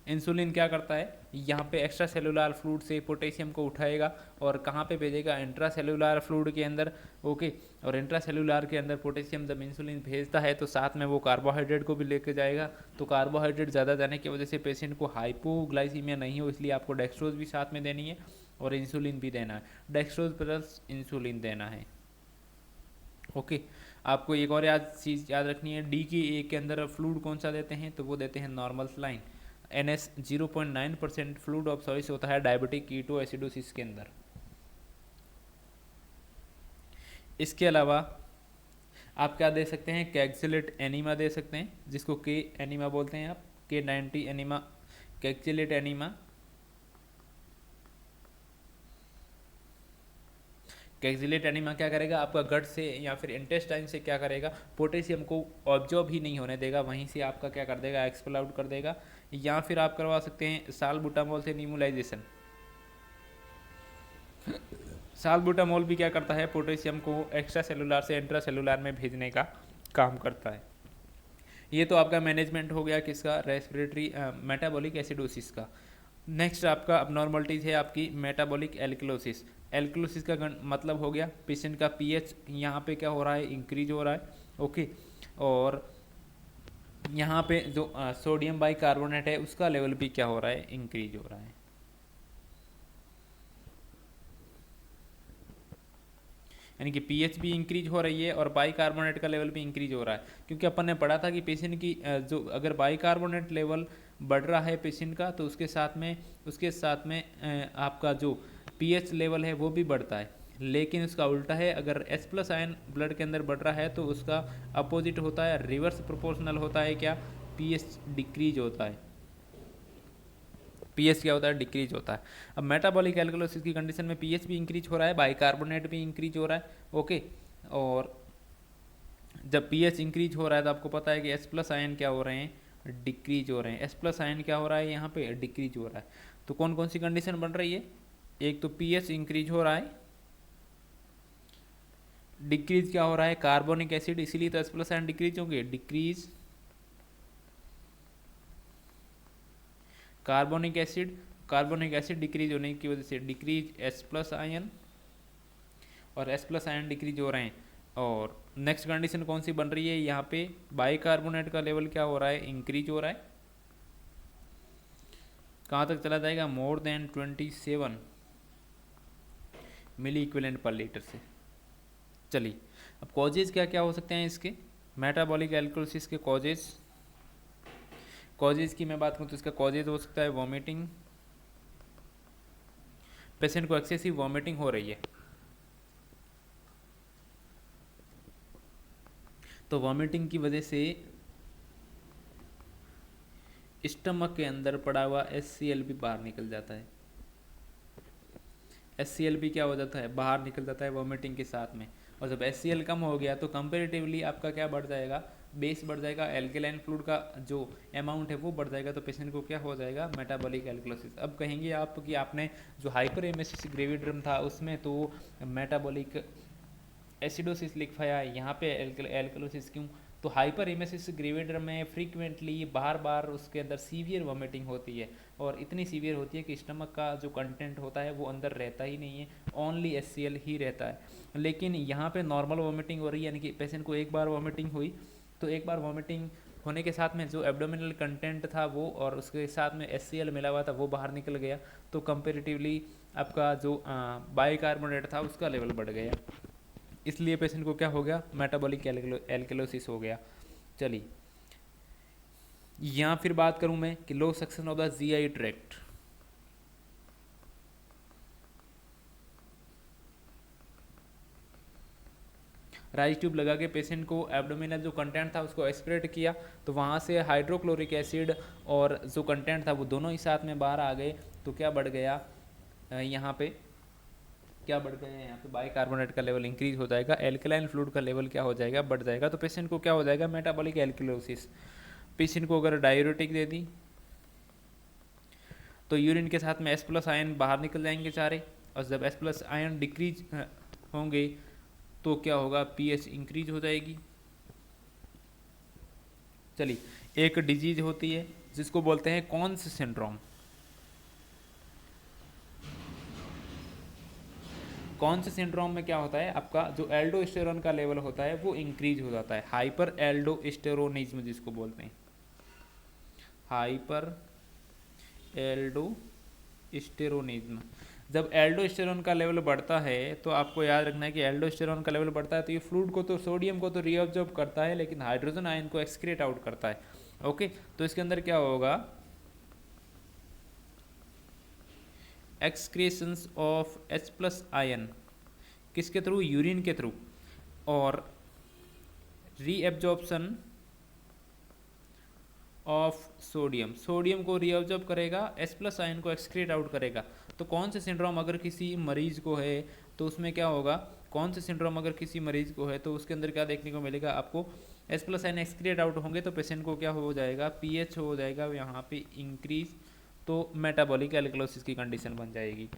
इंसुलिन क्या करता है, यहाँ पे एक्स्ट्रा सेलुलर फ्लूइड से पोटेशियम को उठाएगा और कहाँ पे भेजेगा, इंट्रा सेलुलर फ्लूइड के अंदर। ओके, और इंट्रा सेलुलर के अंदर पोटेशियम जब इंसुलिन भेजता है तो साथ में वो कार्बोहाइड्रेट को भी लेके जाएगा, तो कार्बोहाइड्रेट ज़्यादा जाने की वजह से पेशेंट को हाइपोग्लाइसीमिया नहीं हो, इसलिए आपको डेक्सट्रोज भी साथ में देनी है और इंसुलिन भी देना है, डेक्सट्रोज प्लस इंसुलिन देना है। ओके, आपको एक और चीज़ याद रखनी है, डी की ए के अंदर फ्लूइड कौन सा देते हैं, तो वो देते हैं normal saline. NS 0.9% fluid of choice होता है डायबिटिक कीटोएसिडोसिस के अंदर। इसके अलावा आप क्या दे सकते हैं, कैक्सिलेट एनीमा दे सकते हैं, जिसको के एनीमा बोलते हैं आप, K90 एनीमा, कैक्सिलेट एनीमा। कैक्सिलेट एनीमा क्या करेगा, आपका गट से या फिर इंटेस्टाइन से क्या करेगा, पोटेशियम को ऑब्जॉर्ब ही नहीं होने देगा, वहीं से आपका क्या कर देगा, एक्सपेल आउट कर देगा। या फिर आप करवा सकते हैं सालबुटामोल से न्यूमलाइजेशन। सालबुटामोल भी क्या करता है, पोटेशियम को एक्स्ट्रा सेलुलर से इंट्रा सेलुलर में भेजने का काम करता है। ये तो आपका मैनेजमेंट हो गया किसका, रेस्पिरेटरी मेटाबॉलिक एसिडोसिस का। नेक्स्ट आपका अबनॉर्मलिटीज है आपकी मेटाबॉलिक एल्कलोसिस। एल्कलोसिस का मतलब हो गया पेशेंट का पीएच यहाँ पे क्या हो रहा है, इंक्रीज हो रहा है। ओके, और यहाँ पे जो सोडियम बाइकार्बोनेट है उसका लेवल भी क्या हो रहा है, इंक्रीज हो रहा है। यानी कि पीएच भी इंक्रीज हो रही है और बाइकार्बोनेट का लेवल भी इंक्रीज हो रहा है, क्योंकि अपन ने पढ़ा था कि पेशेंट की जो अगर बाइकार्बोनेट लेवल बढ़ रहा है पेशेंट का तो उसके साथ में आपका जो पीएच लेवल है वो भी बढ़ता है। लेकिन उसका उल्टा है, अगर एच प्लस आयन ब्लड के अंदर बढ़ रहा है तो उसका अपोजिट होता है, रिवर्स प्रोपोर्शनल होता है, क्या, पीएच डिक्रीज होता है। पीएच क्या होता है, डिक्रीज होता है। अब मेटाबॉलिक एल्कलोसिस की कंडीशन में पीएच भी इंक्रीज हो रहा है, बाइकार्बोनेट भी इंक्रीज हो रहा है। ओके, और जब पीएच इंक्रीज हो रहा है तो आपको पता है कि एच प्लस आयन क्या हो रहे हैं, डिक्रीज हो रहे हैं। एच प्लस आयन क्या हो रहा है, यहाँ पे डिक्रीज हो रहा है। तो कौन कौन सी कंडीशन बन रही है, एक तो पीएच इंक्रीज हो रहा है, डिक्रीज क्या हो रहा है, कार्बोनिक एसिड, इसीलिए तो एच प्लस आयन डिक्रीज होंगे, डिक्रीज कार्बोनिक एसिड डिक्रीज होने की वजह से डिक्रीज एच प्लस आयन, और एच प्लस आयन डिक्रीज हो रहे हैं। और नेक्स्ट कंडीशन कौन सी बन रही है, यहाँ पे बाइकार्बोनेट का लेवल क्या हो रहा है, इंक्रीज हो रहा है। कहाँ तक चला जाएगा, मोर देन 27 मिली इक्विवेलेंट पर लीटर से। चलिए, अब कॉजेज क्या क्या हो सकते हैं इसके, मेटाबॉलिक एल्कोलिसिस के कॉजेज की मैं बात करूँ तो इसका कॉजेज हो सकता है वॉमिटिंग, पेशेंट को एक्सेसिव वॉमिटिंग हो रही है तो वॉमिटिंग की वजह से स्टमक के अंदर पड़ा हुआ HCl भी बाहर निकल जाता है। HCl भी क्या हो जाता है, बाहर निकल जाता है वॉमिटिंग के साथ में। और जब HCl कम हो गया तो कंपेरेटिवली आपका क्या बढ़ जाएगा, बेस बढ़ जाएगा, एल्केलाइन फ्लूइड का जो अमाउंट है वो बढ़ जाएगा, तो पेशेंट को क्या हो जाएगा, मेटाबॉलिक एल्कलोसिस। अब कहेंगे आप कि आपने जो हाइपर एमेसिस ग्रेविड्रम था उसमें तो मेटाबॉलिक एसिडोसिस लिखवाया, यहाँ पे एल्कलोसिस क्यों, तो हाइपर इमेसिस ग्रेविड्रम में फ्रीक्वेंटली बार बार उसके अंदर सीवियर वॉमिटिंग होती है, और इतनी सीवियर होती है कि स्टमक का जो कंटेंट होता है वो अंदर रहता ही नहीं है, ओनली HCl ही रहता है। लेकिन यहाँ पे नॉर्मल वॉमिटिंग हो रही है, यानी कि पेशेंट को एक बार वॉमिटिंग हुई तो एक बार वॉमिटिंग होने के साथ में जो एब्डोमिनल कंटेंट था वो और उसके साथ में HCl मिला हुआ था वो बाहर निकल गया, तो कंपेरेटिवली आपका जो बाइकार्बोनेट था उसका लेवल बढ़ गया, इसलिए पेशेंट को क्या हो गया, मेटाबॉलिक एल्कलोसिस हो गया। चलिए, यहाँ फिर बात करूँ मैं कि low suction of the GI tract. Ryle's tube लगा के पेशेंट को एब्डोमिनल जो कंटेंट था उसको एस्पिरेट किया, तो वहाँ से हाइड्रोक्लोरिक एसिड और जो कंटेंट था वो दोनों ही साथ में बाहर आ गए, तो क्या बढ़ गया, यहाँ पे क्या बढ़ गए, यहाँ पे बाइकार्बोनेट का लेवल इंक्रीज हो जाएगा, एल्कलाइन फ्लूइड का लेवल क्या हो जाएगा, बढ़ जाएगा, तो पेशेंट को क्या हो जाएगा, मेटाबॉलिक एल्कलोसिस। पेशेंट को अगर डायूरेटिक दे दी तो यूरिन के साथ में एस प्लस आयन बाहर निकल जाएंगे सारे, और जब एस प्लस आयन डिक्रीज होंगे तो क्या होगा, पीएच इंक्रीज हो जाएगी। चलिए, एक डिजीज होती है जिसको बोलते हैं कॉन्स सिंड्रोम। कॉन्स सिंड्रोम में क्या होता है, आपका जो एल्डोस्टेरोन का लेवल होता है वो इंक्रीज हो जाता है, हाइपर एल्डोस्टेरोनिज्म जिसको बोलते हैं, हाइपर एल्डोस्टेरोनिज्म। जब एल्डोस्टेरोन का लेवल बढ़ता है तो आपको याद रखना है कि एल्डोस्टेरोन का लेवल बढ़ता है तो ये फ्लूइड को तो, सोडियम को तो रीअब्जॉर्ब करता है, लेकिन हाइड्रोजन आयन को एक्सक्रीट आउट करता है। ओके, तो इसके अंदर क्या होगा, एक्सक्रीशंस ऑफ H प्लस आयन, किसके थ्रू, यूरिन के थ्रू, और रीएब्जॉर्प्शन ऑफ सोडियम, सोडियम को रीअब्जॉर्ब करेगा, H प्लस आयन को एक्सक्रीट आउट करेगा। तो कौन से सिंड्रोम अगर किसी मरीज को है तो उसमें क्या होगा, कौन से सिंड्रोम अगर किसी मरीज को है तो उसके अंदर क्या देखने को मिलेगा आपको, H plus ion excrete out होंगे तो पेशेंट को क्या हो जाएगा, पीएच हो जाएगा यहाँ पे इंक्रीज, तो मेटाबॉलिक एल्कलोसिस की कंडीशन बन जाएगी।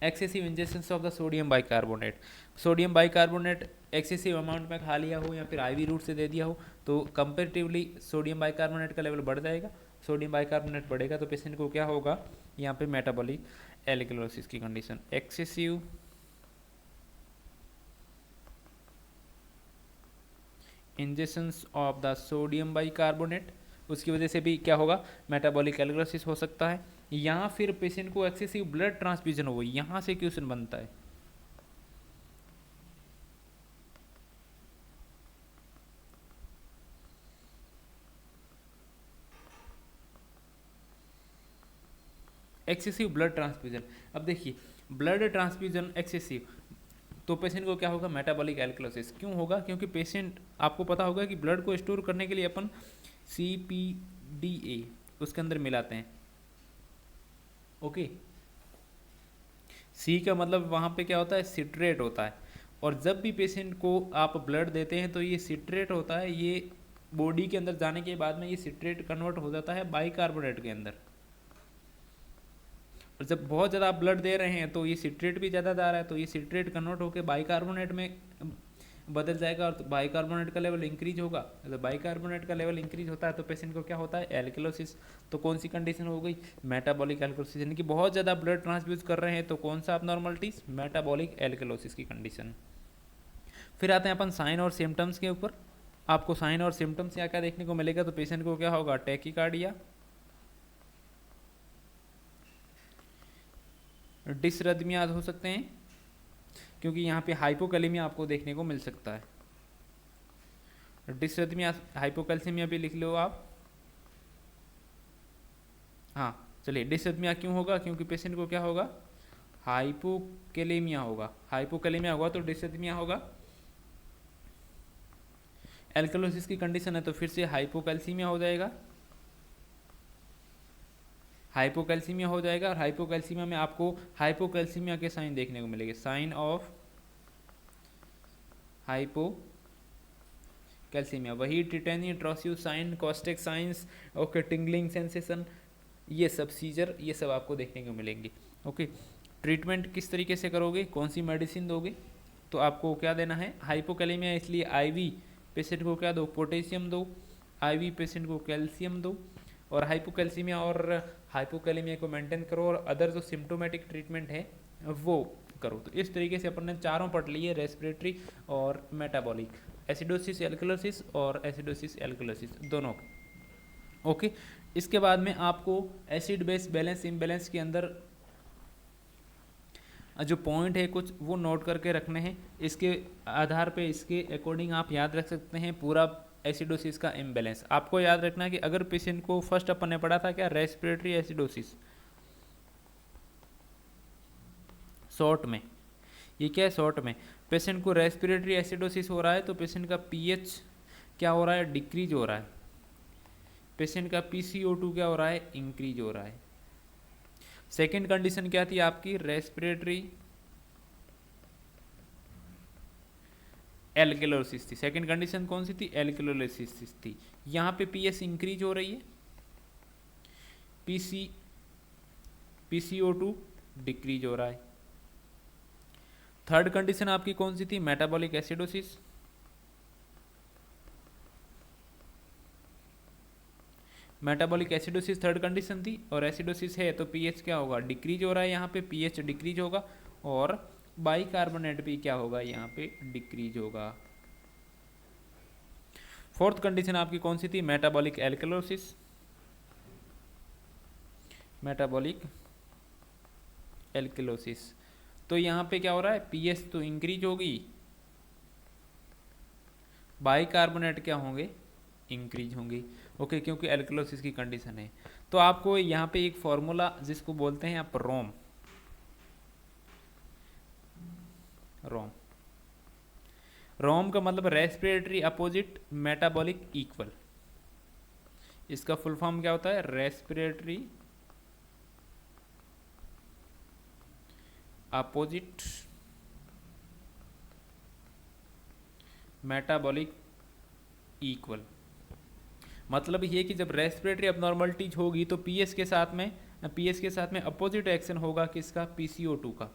Excessive injection of the sodium bicarbonate, sodium bicarbonate excessive amount में खा लिया हो या फिर आईवी रूट से दे दिया हो तो कंपेरेटिवली सोडियम बाइकार्बोनेट का लेवल बढ़ जाएगा। सोडियम बाइकार्बोनेट बढ़ेगा तो पेशेंट को क्या होगा, यहाँ पे मेटाबॉलिक एल्कलोसिस की condition, excessive injections of the sodium bicarbonate, उसकी वजह से भी क्या होगा, मेटाबॉलिक एल्कलोसिस हो सकता है। यहाँ फिर पेशेंट को एक्सेसिव ब्लड ट्रांसफ्यूजन हो गई, यहाँ से क्वेश्चन बनता है। एक्सेसिव ब्लड ट्रांसफ्यूजन, अब देखिए ब्लड ट्रांसफ्यूजन एक्सेसिव तो पेशेंट को क्या होगा, मेटाबॉलिक एल्कलोसिस। क्यों होगा, क्योंकि पेशेंट, आपको पता होगा कि ब्लड को स्टोर करने के लिए अपन CPDA उसके अंदर मिलाते हैं। ओके, सी का मतलब वहाँ पे क्या होता है, सिट्रेट होता है। और जब भी पेशेंट को आप ब्लड देते हैं तो ये सिट्रेट होता है, ये बॉडी के अंदर जाने के बाद में ये सिट्रेट कन्वर्ट हो जाता है बाइकार्बोनेट के अंदर। और जब बहुत ज़्यादा आप ब्लड दे रहे हैं तो ये सिट्रेट भी ज़्यादा जा रहा है, तो ये सिट्रेट कन्वर्ट होकर बाइकार्बोनेट में बदल जाएगा और बाइकार्बोनेट का लेवल इंक्रीज होगा। जब बाइकार्बोनेट का लेवल इंक्रीज होता है तो पेशेंट को क्या होता है, एल्कलोसिस। तो कौन सी कंडीशन हो गई, मेटाबॉलिक एल्कलोसिस, यानी कि बहुत ज़्यादा ब्लड ट्रांसफ्यूज कर रहे हैं तो कौन सा अबनॉर्मलिटीज, मेटाबॉलिक एल्कलोसिस की कंडीशन। फिर आते हैं अपन साइन और सिम्टम्स के ऊपर। आपको साइन और सिम्टम्स क्या क्या देखने को मिलेगा, तो पेशेंट को क्या होगा, टैकीकार्डिया, डिसरिथमियाज हो सकते हैं, क्योंकि यहाँ पे हाइपोकैलेमिया आपको देखने को मिल सकता है। डिसरिथमिया, हाइपोकैल्सीमिया भी लिख लो आप। हाँ चलिए, डिसरिथमिया क्यों होगा, क्योंकि पेशेंट को क्या होगा, हाइपोकैलेमिया होगा। हाइपोकैलेमिया होगा तो डिसरिथमिया होगा। एल्कलोसिस की कंडीशन है तो फिर से हाइपोकैल्सीमिया हो जाएगा, हाइपोकैल्सीमिया हो जाएगा। और हाइपोकैल्सीमिया में आपको हाइपोकैल्सीमिया के साइन देखने को मिलेंगे, साइन ऑफ हाइपोकैल्सीमिया, वही tetany, Trousseau sign, Chvostek signs, okay, tingling sensation, ये सब सीजर, ये सब आपको देखने को मिलेंगे। ओके, ट्रीटमेंट किस तरीके से करोगे, कौन सी मेडिसिन दोगे, तो आपको क्या देना है, हाइपोकैलेमिया इसलिए आईवी पेशेंट को क्या दो, पोटेशियम दो, आईवी पेशेंट को कैल्शियम दो। और हाइपोकैल्सीमिया और हाइपोकैलेमिया को मेंटेन करो और अदर जो सिम्टोमेटिक ट्रीटमेंट है वो करो। तो इस तरीके से अपन ने चारों पढ़ लिए, रेस्पिरेटरी और मेटाबॉलिक, एसिडोसिस एल्कलोसिस और एसिडोसिस एल्कलोसिस दोनों। ओके, इसके बाद में आपको एसिड बेस बैलेंस इम्बैलेंस के अंदर जो पॉइंट है कुछ वो नोट करके रखने हैं, इसके आधार पे इसके अकॉर्डिंग आप याद रख सकते हैं पूरा एसिडोसिस का इम्बैलेंस। आपको याद रखना है कि अगर पेशेंट को फर्स्ट अपन ने पढ़ा था क्या, रेस्पिरेटरी एसिडोसिस, शॉर्ट में ये क्या है, शॉर्ट में पेशेंट को रेस्पिरेटरी एसिडोसिस हो रहा है तो पेशेंट का पीएच क्या हो रहा है, डिक्रीज हो रहा है। पेशेंट का PCO2 क्या हो रहा है, इंक्रीज हो रहा है। सेकेंड कंडीशन क्या थी आपकी, रेस्पिरेटरी एल्कलोसिस थी। सेकेंड कंडीशन कौन सी थी, एल्कलोसिस थी। यहाँ पे पीएस इंक्रीज हो रही है, PCO2 डिक्रीज हो रहा है। थर्ड कंडीशन आपकी कौन सी थी, metabolic acidosis, metabolic acidosis third condition थी। और एसिडोसिस है तो पीएच क्या होगा, डिक्रीज हो रहा है, यहाँ पे पीएच डिक्रीज होगा और बाइकार्बोनेट भी क्या होगा, यहाँ पे डिक्रीज होगा। फोर्थ कंडीशन आपकी कौन सी थी, मेटाबॉलिक एल्कलोसिस, मेटाबॉलिक एल्कलोसिस। तो यहाँ पे क्या हो रहा है, पीएच तो इंक्रीज होगी, बाइकार्बोनेट क्या होंगे, इंक्रीज होंगी। ओके, क्योंकि एल्कलोसिस की कंडीशन है। तो आपको यहाँ पे एक फॉर्मूला जिसको बोलते हैं आप रोम, रोम, रोम का मतलब रेस्पिरेटरी अपोजिट मेटाबॉलिक इक्वल। इसका फुल फॉर्म क्या होता है, रेस्पिरेटरी अपोजिट मेटाबॉलिक इक्वल। मतलब ये कि जब रेस्पिरेटरी अबनॉर्मलिटीज होगी तो पीएस के साथ में अपोजिट एक्शन होगा किसका, PCO2 का।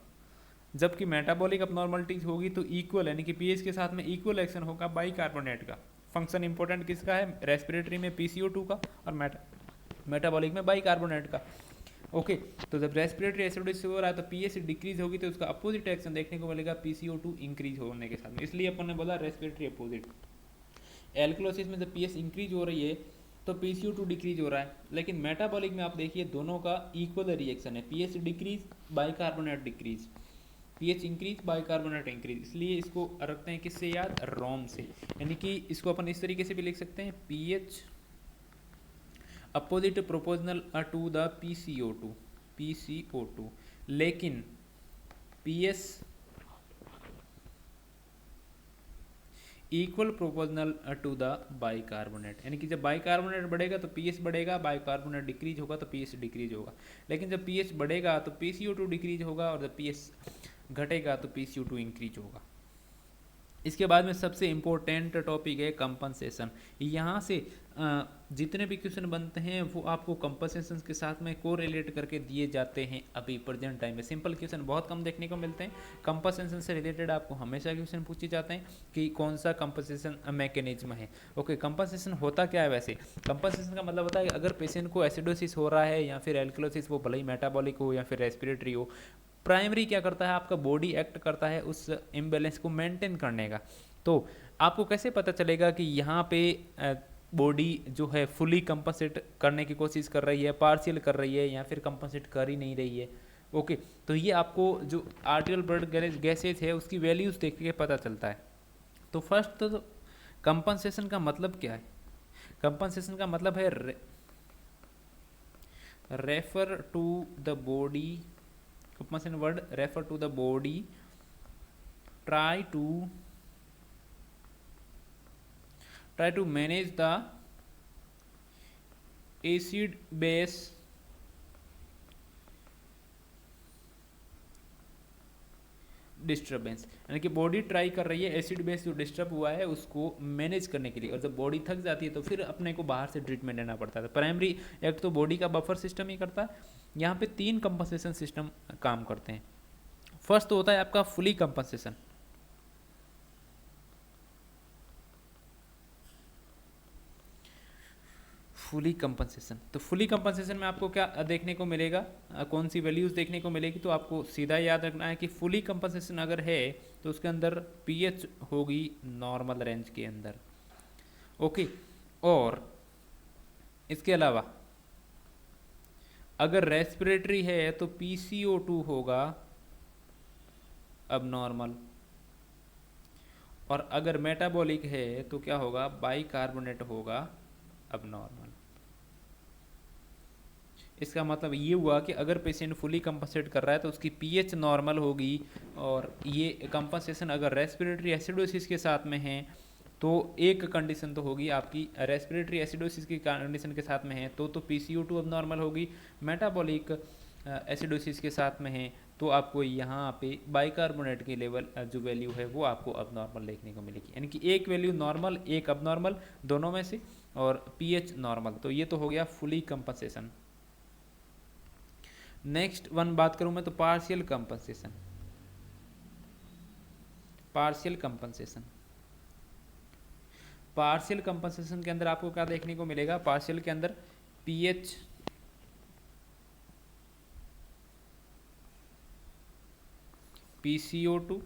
जबकि मेटाबॉलिक अपनॉर्मलिटीज होगी तो इक्वल, यानी कि पीएच के साथ में इक्वल एक्शन होगा बाइकार्बोनेट का। फंक्शन इंपॉर्टेंट किसका है, रेस्पिरेटरी में PCO2 का और मेटाबॉलिक में बाइकार्बोनेट का। ओके, तो जब रेस्पिरेटरी एसिडोसिस हो रहा है तो पीएच डिक्रीज होगी तो उसका अपोजिट एक्शन देखने को मिलेगा PCO2 इंक्रीज होने के साथ में, इसलिए अपन ने बोला रेस्पिरेटरी अपोजिट। एल्कलोसिस में जब पीएच इंक्रीज हो रही है तो PCO2 डिक्रीज हो रहा है, लेकिन मेटाबॉलिक में आप देखिए दोनों का इक्वल रिएक्शन है, pH decrease bicarbonate decrease, pH increase bicarbonate increase, इसलिए इसको रखते हैं किससे याद, रोम से। यानी कि इसको अपन इस तरीके से भी लिख सकते हैं, pH opposite proportional to the PCO2, लेकिन pH equal proportional to the bicarbonate, यानी कि जब बाइकार्बोनेट बढ़ेगा तो पीएच बढ़ेगा, बाइकार्बोनेट डिक्रीज होगा तो पीएच डिक्रीज होगा, लेकिन जब पीएच बढ़ेगा तो PCO2 डिक्रीज होगा और जब पीएच घटेगा तो PCO2 इंक्रीज होगा। इसके बाद में सबसे इम्पोर्टेंट टॉपिक है कंपनसेशन। यहाँ से जितने भी क्वेश्चन बनते हैं वो आपको कंपनसेशन के साथ में को रिलेट करके दिए जाते हैं अभी प्रेजेंट टाइम में। सिंपल क्वेश्चन बहुत कम देखने को मिलते हैं, कंपनसेशन से रिलेटेड आपको हमेशा क्वेश्चन पूछे जाते हैं कि कौन सा कंपनसेशन मैकेनिज्म है। ओके, कंपनसेशन होता क्या है वैसे, कंपनसेशन का मतलब होता है कि अगर पेशेंट को एसिडोसिस हो रहा है या फिर एल्कलोसिस, वो भले ही मेटाबॉलिक हो या फिर रेस्पिरेटरी हो, प्राइमरी क्या करता है, आपका बॉडी एक्ट करता है उस इम्बैलेंस को मेंटेन करने का। तो आपको कैसे पता चलेगा कि यहाँ पे बॉडी जो है फुली कंपनसेट करने की कोशिश कर रही है, पार्शियल कर रही है या फिर कंपनसेट कर ही नहीं रही है। ओके, तो ये आपको जो आर्टियल ब्लड गैसेज है उसकी वैल्यूज देख के पता चलता है। तो फर्स्ट तो कंपनसेशन का मतलब क्या है, कंपनसेशन का मतलब है refer to the body, compulsion word refer to the body try to manage the acid base disturbance, यानी कि बॉडी ट्राई कर रही है एसिड बेस जो डिस्टर्ब हुआ है उसको मैनेज करने के लिए, और जब बॉडी थक जाती है तो फिर अपने को बाहर से ट्रीटमेंट लेना पड़ता है। प्राइमरी एक्ट तो बॉडी का बफर सिस्टम ही करता है। यहाँ पे 3 कंपनसेशन सिस्टम काम करते हैं। फर्स्ट तो होता है आपका फुली कंपनसेशन, फुली कंपनसेशन। तो फुली कंपनसेशन में आपको क्या देखने को मिलेगा, कौन सी वैल्यूज देखने को मिलेगी, तो आपको सीधा याद रखना है कि फुली कंपनसेशन अगर है तो उसके अंदर पीएच होगी नॉर्मल रेंज के अंदर। ओके, और इसके अलावा अगर रेस्पिरेटरी है तो PCO2 होगा अब नॉर्मल, और अगर मेटाबॉलिक है तो क्या होगा, बाइकार्बोनेट होगा अब नॉर्मल। इसका मतलब ये हुआ कि अगर पेशेंट फुली कंपनसेट कर रहा है तो उसकी पीएच नॉर्मल होगी, और ये कंपनसेशन अगर रेस्पिरेटरी एसिडोसिस के साथ में है तो एक कंडीशन तो होगी आपकी, रेस्पिरेटरी एसिडोसिस की कंडीशन के साथ में है तो PCO2 अब नॉर्मल होगी, मेटाबॉलिक एसिडोसिस के साथ में है तो आपको यहाँ पे बाइकार्बोनेट की लेवल जो वैल्यू है वो आपको अब नॉर्मल देखने को मिलेगी, यानी कि एक वैल्यू नॉर्मल एक अब नॉर्मल दोनों में से, और पीएच नॉर्मल। तो ये तो हो गया फुली कंपनसेशन। नेक्स्ट वन बात करूं मैं तो partial compensation. Partial compensation, partial compensation के अंदर आपको क्या देखने को मिलेगा, पार्शियल के अंदर पीएच PCO2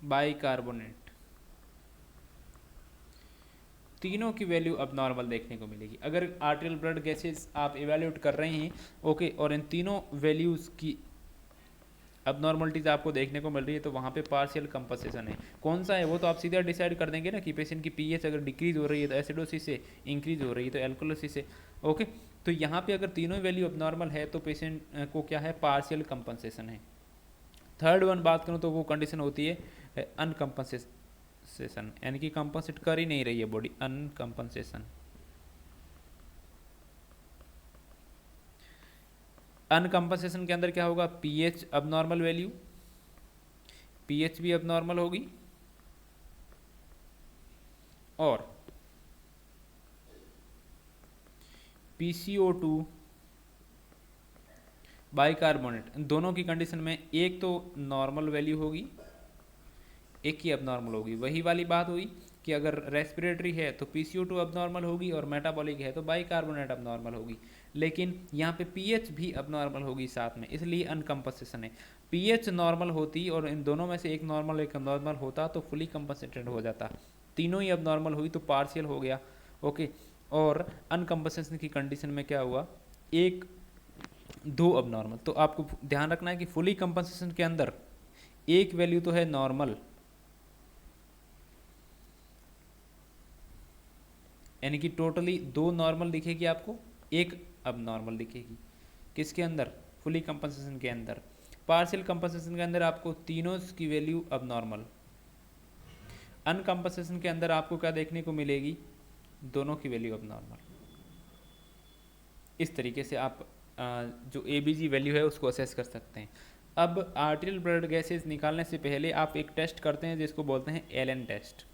बाइकार्बोनेट तीनों की वैल्यू अब नॉर्मल देखने को मिलेगी। अगर आर्टेरियल ब्लड गैसेस आप इवेल्यूएट कर रहे हैं, ओके, और इन तीनों वैल्यूज़ की अब नॉर्मलिटीज आपको देखने को मिल रही है तो वहाँ पे पार्शियल कंपनसेशन है। कौन सा है वो तो आप सीधा डिसाइड कर देंगे ना कि पेशेंट की पीएच अगर डिक्रीज हो रही है तो एसिडोसिस से, इंक्रीज हो रही है तो एल्कोलोसिस से। ओके, तो यहाँ पे अगर तीनों वैल्यू अब नॉर्मल है तो पेशेंट को क्या है, पार्शियल कंपनसेशन है। थर्ड वन बात करूँ तो वो कंडीशन होती है अनकम्पनसेशन, यानी कि कंपनसेट कर ही नहीं रही है बॉडी, अनकम्पनसेशन। अनकम्पनसेशन के अंदर क्या होगा, पीएच अब नॉर्मल वैल्यू, पीएच भी अब नॉर्मल होगी, और PCO2 बाइकार्बोनेट, दोनों की कंडीशन में एक तो नॉर्मल वैल्यू होगी, एक ही अब होगी। वही वाली बात हुई कि अगर रेस्पिरेटरी है तो PCO2 अब होगी और मेटाबॉलिक है तो बाइकार्बोनेट अब होगी। लेकिन यहाँ पे पीएच भी अब होगी साथ में, इसलिए अनकम्पनसेशन है। पीएच नॉर्मल होती और इन दोनों में से एक नॉर्मल एक नॉर्मल होता तो फुली कंपनसेटेड हो जाता। तीनों ही अब हुई तो पार्शियल हो गया। ओके, और अनकम्पनसेशन की कंडीशन में क्या हुआ, एक दो अब तो आपको ध्यान रखना है कि फुली कंपनसेशन के अंदर एक वैल्यू तो है नॉर्मल, यानी कि टोटली दो नॉर्मल दिखेगी आपको, एक अब नॉर्मल दिखेगी। किसके अंदर, फुली कंपनसेशन के अंदर। पार्शियल कंपनसेशन के अंदर आपको तीनों की वैल्यू अब नॉर्मल। अनकम्पनसेशन के अंदर आपको क्या देखने को मिलेगी, दोनों की वैल्यू अब नॉर्मल। इस तरीके से आप जो ABG वैल्यू है उसको असेस कर सकते हैं। अब आर्टेरियल ब्लड गैसेज निकालने से पहले आप एक टेस्ट करते हैं जिसको बोलते हैं एलन टेस्ट।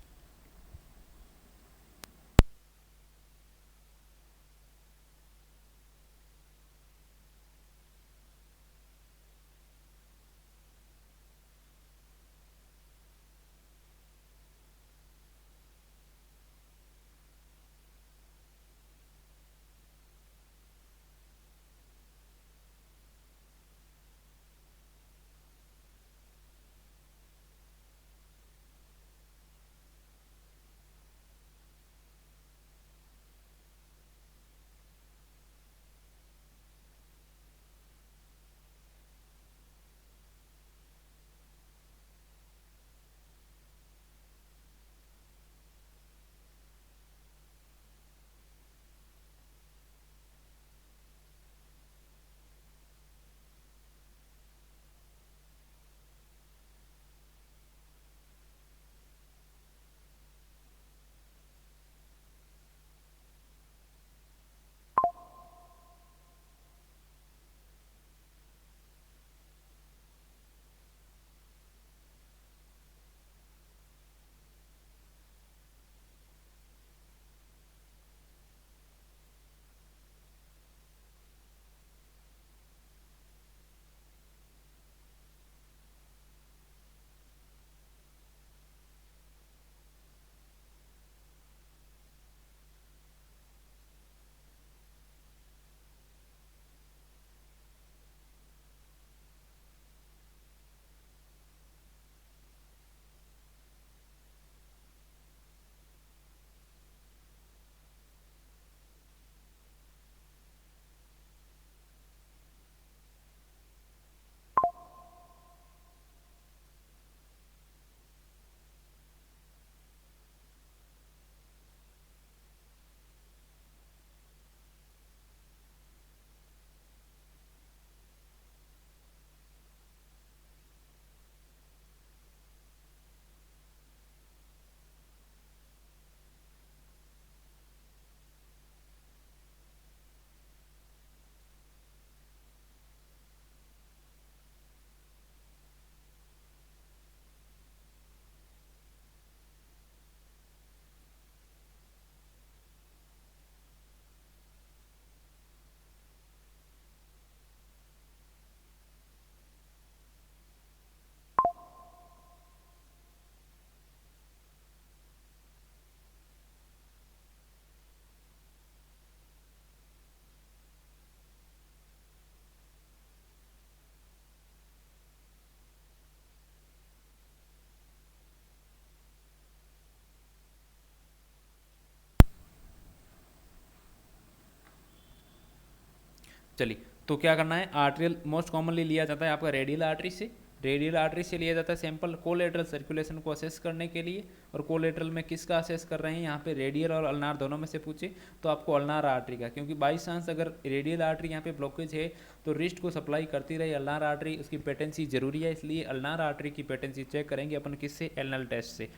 चलिए, तो क्या करना है, आर्टेरियल मोस्ट कॉमनली लिया जाता है आपका रेडियल आर्टरी से। रेडियल आर्टरी से लिया जाता है सैंपल कोलेटरल सर्कुलेशन को असेस करने के लिए। और कोलेटरल में किसका असेस कर रहे हैं, यहाँ पे रेडियल और अल्नार दोनों में से पूछे तो आपको अल्नार आर्टरी का, क्योंकि बाई चांस अगर रेडियल आर्टरी यहाँ पे ब्लॉकेज है तो रिस्ट को सप्लाई करती रही अल्नार आर्टरी, उसकी पेटेंसी जरूरी है, इसलिए अल्नार आर्टरी की पेटेंसी चेक करेंगे अपन किससे, एलनल टेस्ट से।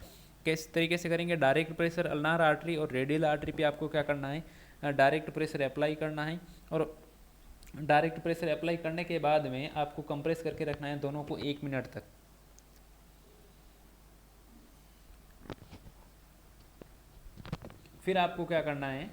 किस तरीके से करेंगे, डायरेक्ट प्रेशर अल्नार आर्टरी और रेडियल आर्टरी पे आपको क्या करना है, डायरेक्ट प्रेशर अप्लाई करना है। और डायरेक्ट प्रेशर अप्लाई करने के बाद में आपको कंप्रेस करके रखना है दोनों को 1 मिनट तक। फिर आपको क्या करना है,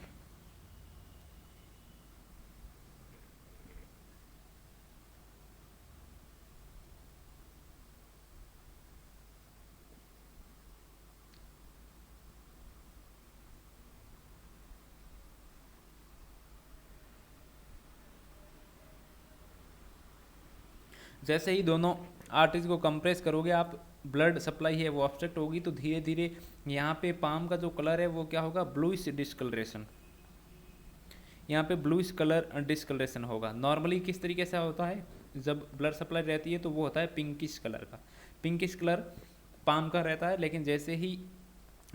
जैसे ही दोनों आर्टरीज को कंप्रेस करोगे आप, ब्लड सप्लाई है वो ऑब्स्ट्रक्ट होगी, तो धीरे धीरे यहाँ पे पाम का जो कलर है वो क्या होगा, ब्लूइश डिस्कलरेशन, यहाँ पे ब्लूइश कलर डिस्कलरेशन होगा। नॉर्मली किस तरीके से होता है, जब ब्लड सप्लाई रहती है तो वो होता है पिंकिश कलर का, पिंकिश कलर पाम का रहता है, लेकिन जैसे ही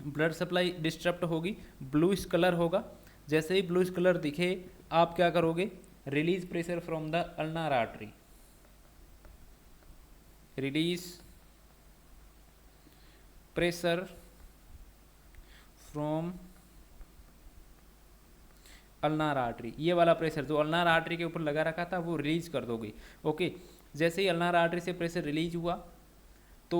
ब्लड सप्लाई डिस्टर्ब होगी ब्लूइश कलर होगा। जैसे ही ब्लूइश कलर दिखे आप क्या करोगे, release pressure from the ulnar artery, release pressure from ulnar artery, ये वाला प्रेशर जो अल्नार आर्टरी के ऊपर लगा रखा था वो रिलीज कर दोगे। ओके, जैसे ही अल्नार आर्टरी से प्रेशर रिलीज हुआ तो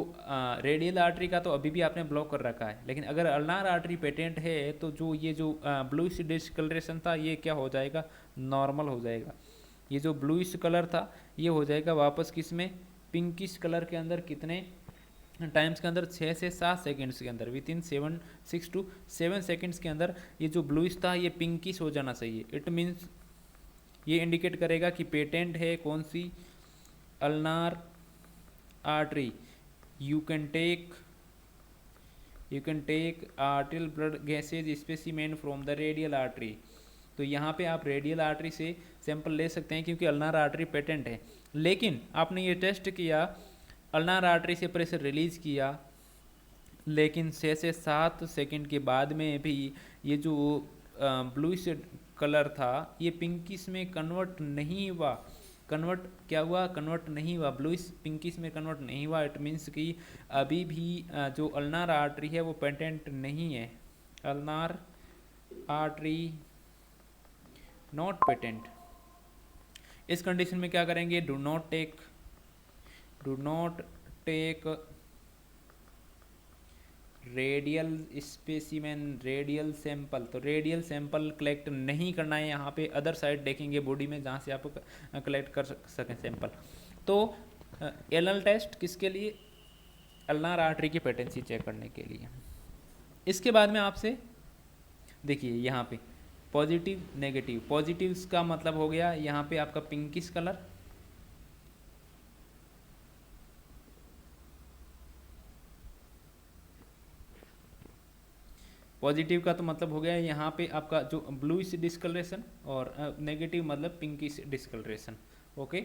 रेडियल आर्टरी का तो अभी भी आपने ब्लॉक कर रखा है, लेकिन अगर अल्नार आर्टरी पेटेंट है तो जो ये जो ब्लूइश डिस्कलरेशन था ये क्या हो जाएगा, नॉर्मल हो जाएगा। ये जो ब्लूइश कलर था ये हो जाएगा वापस किस में, पिंकिश कलर के अंदर। कितने टाइम्स के अंदर, 6 से 7 सेकेंड्स के अंदर, विद इन 6 to 7 सेकेंड्स के अंदर ये जो ब्लूइश था ये पिंकिश हो जाना चाहिए। इट मीन्स ये इंडिकेट करेगा कि पेटेंट है कौन सी, ulnar artery. You can take arterial blood gases specimen from the radial artery। तो यहाँ पे आप रेडियल आर्टरी से सैंपल ले सकते हैं क्योंकि अल्नार आर्टरी पेटेंट है। लेकिन आपने ये टेस्ट किया, अल्नार आर्टरी से प्रेशर रिलीज किया, लेकिन 6 से 7 सेकंड के बाद में भी ये जो ब्लूइश कलर था ये पिंकिश में कन्वर्ट नहीं हुआ। कन्वर्ट क्या हुआ, कन्वर्ट नहीं हुआ, ब्लूइश पिंकिश में कन्वर्ट नहीं हुआ। इट मीन्स कि अभी भी जो अल्नार आर्टरी है वो पेटेंट नहीं है, अल्नार आर्टरी नॉट पेटेंट। इस कंडीशन में क्या करेंगे, do not take radial specimen, radial sample. तो रेडियल सैंपल कलेक्ट नहीं करना है, यहाँ पे अदर साइड देखेंगे बॉडी में जहाँ से आप कलेक्ट कर सकें सैंपल। तो एनल टेस्ट किसके लिए, अल्नार आर्टरी की पेटेंसी चेक करने के लिए। इसके बाद में आपसे देखिए यहाँ पे पॉजिटिव नेगेटिव, पॉजिटिव्स का मतलब हो गया यहाँ पे आपका पिंकिश कलर, पॉजिटिव का तो मतलब हो गया यहाँ पे आपका जो ब्लूइश डिस्कलरेशन, और नेगेटिव मतलब पिंकिश डिस्कलरेशन। ओके,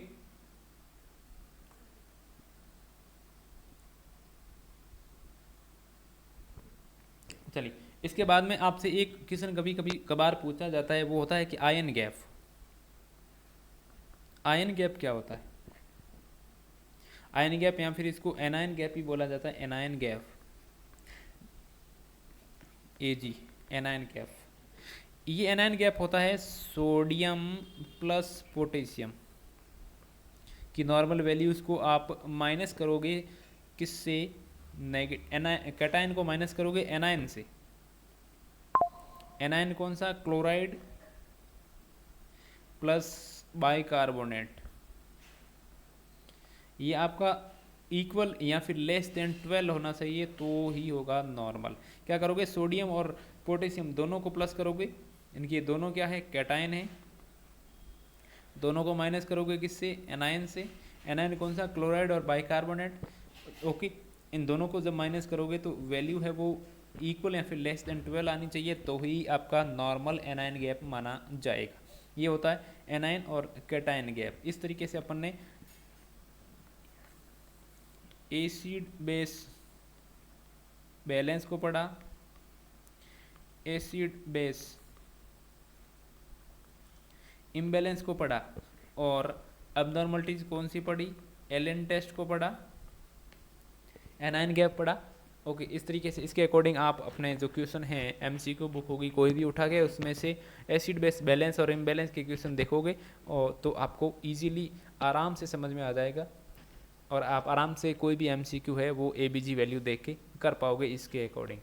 चलिए इसके बाद में आपसे एक क्वेश्चन कभी कभी कभार पूछा जाता है, वो होता है कि आयन गैप। आयन गैप क्या होता है, आयन गैप या फिर इसको एनायन गैप भी बोला जाता है, एनायन गैप, एजी एनायन गैप। ये एनायन गैप होता है सोडियम प्लस पोटेशियम की नॉर्मल वैल्यूज को आप माइनस करोगे किससे, कैटायन को माइनस करोगे एनायन से। एनायन कौन सा, क्लोराइड प्लस बाइकार्बोनेट। ये आपका इक्वल या फिर लेस देन 12 होना चाहिए तो ही होगा नॉर्मल। क्या करोगे, सोडियम और पोटेशियम दोनों को प्लस करोगे, इनकी दोनों क्या है, कैटायन है, दोनों को माइनस करोगे किससे, एनायन से। एनायन कौन सा, क्लोराइड और बाइकार्बोनेट। ओके, इन दोनों को जब माइनस करोगे तो वैल्यू है वो इक्वल या फिर लेस देन 12 आनी चाहिए, तो ही आपका नॉर्मल एनायन गैप माना जाएगा। ये होता है एनायन और कैटायन गैप। इस तरीके से अपन ने एसिड बेस बैलेंस को पढ़ा, एसिड बेस इम्बैलेंस को पढ़ा, और अबनॉर्मलिटीज कौन सी पढ़ी, एलन टेस्ट को पढ़ा, एनायन गैप पढ़ा। ओके, इस तरीके से इसके अकॉर्डिंग आप अपने जो क्वेश्चन हैं एमसीक्यू बुक होगी कोई भी उठा के उसमें से एसिड बेस बैलेंस और इम्बैलेंस के क्वेश्चन देखोगे और तो आपको इजीली आराम से समझ में आ जाएगा, और आप आराम से कोई भी एमसीक्यू है वो एबीजी वैल्यू देख के कर पाओगे इसके अकॉर्डिंग।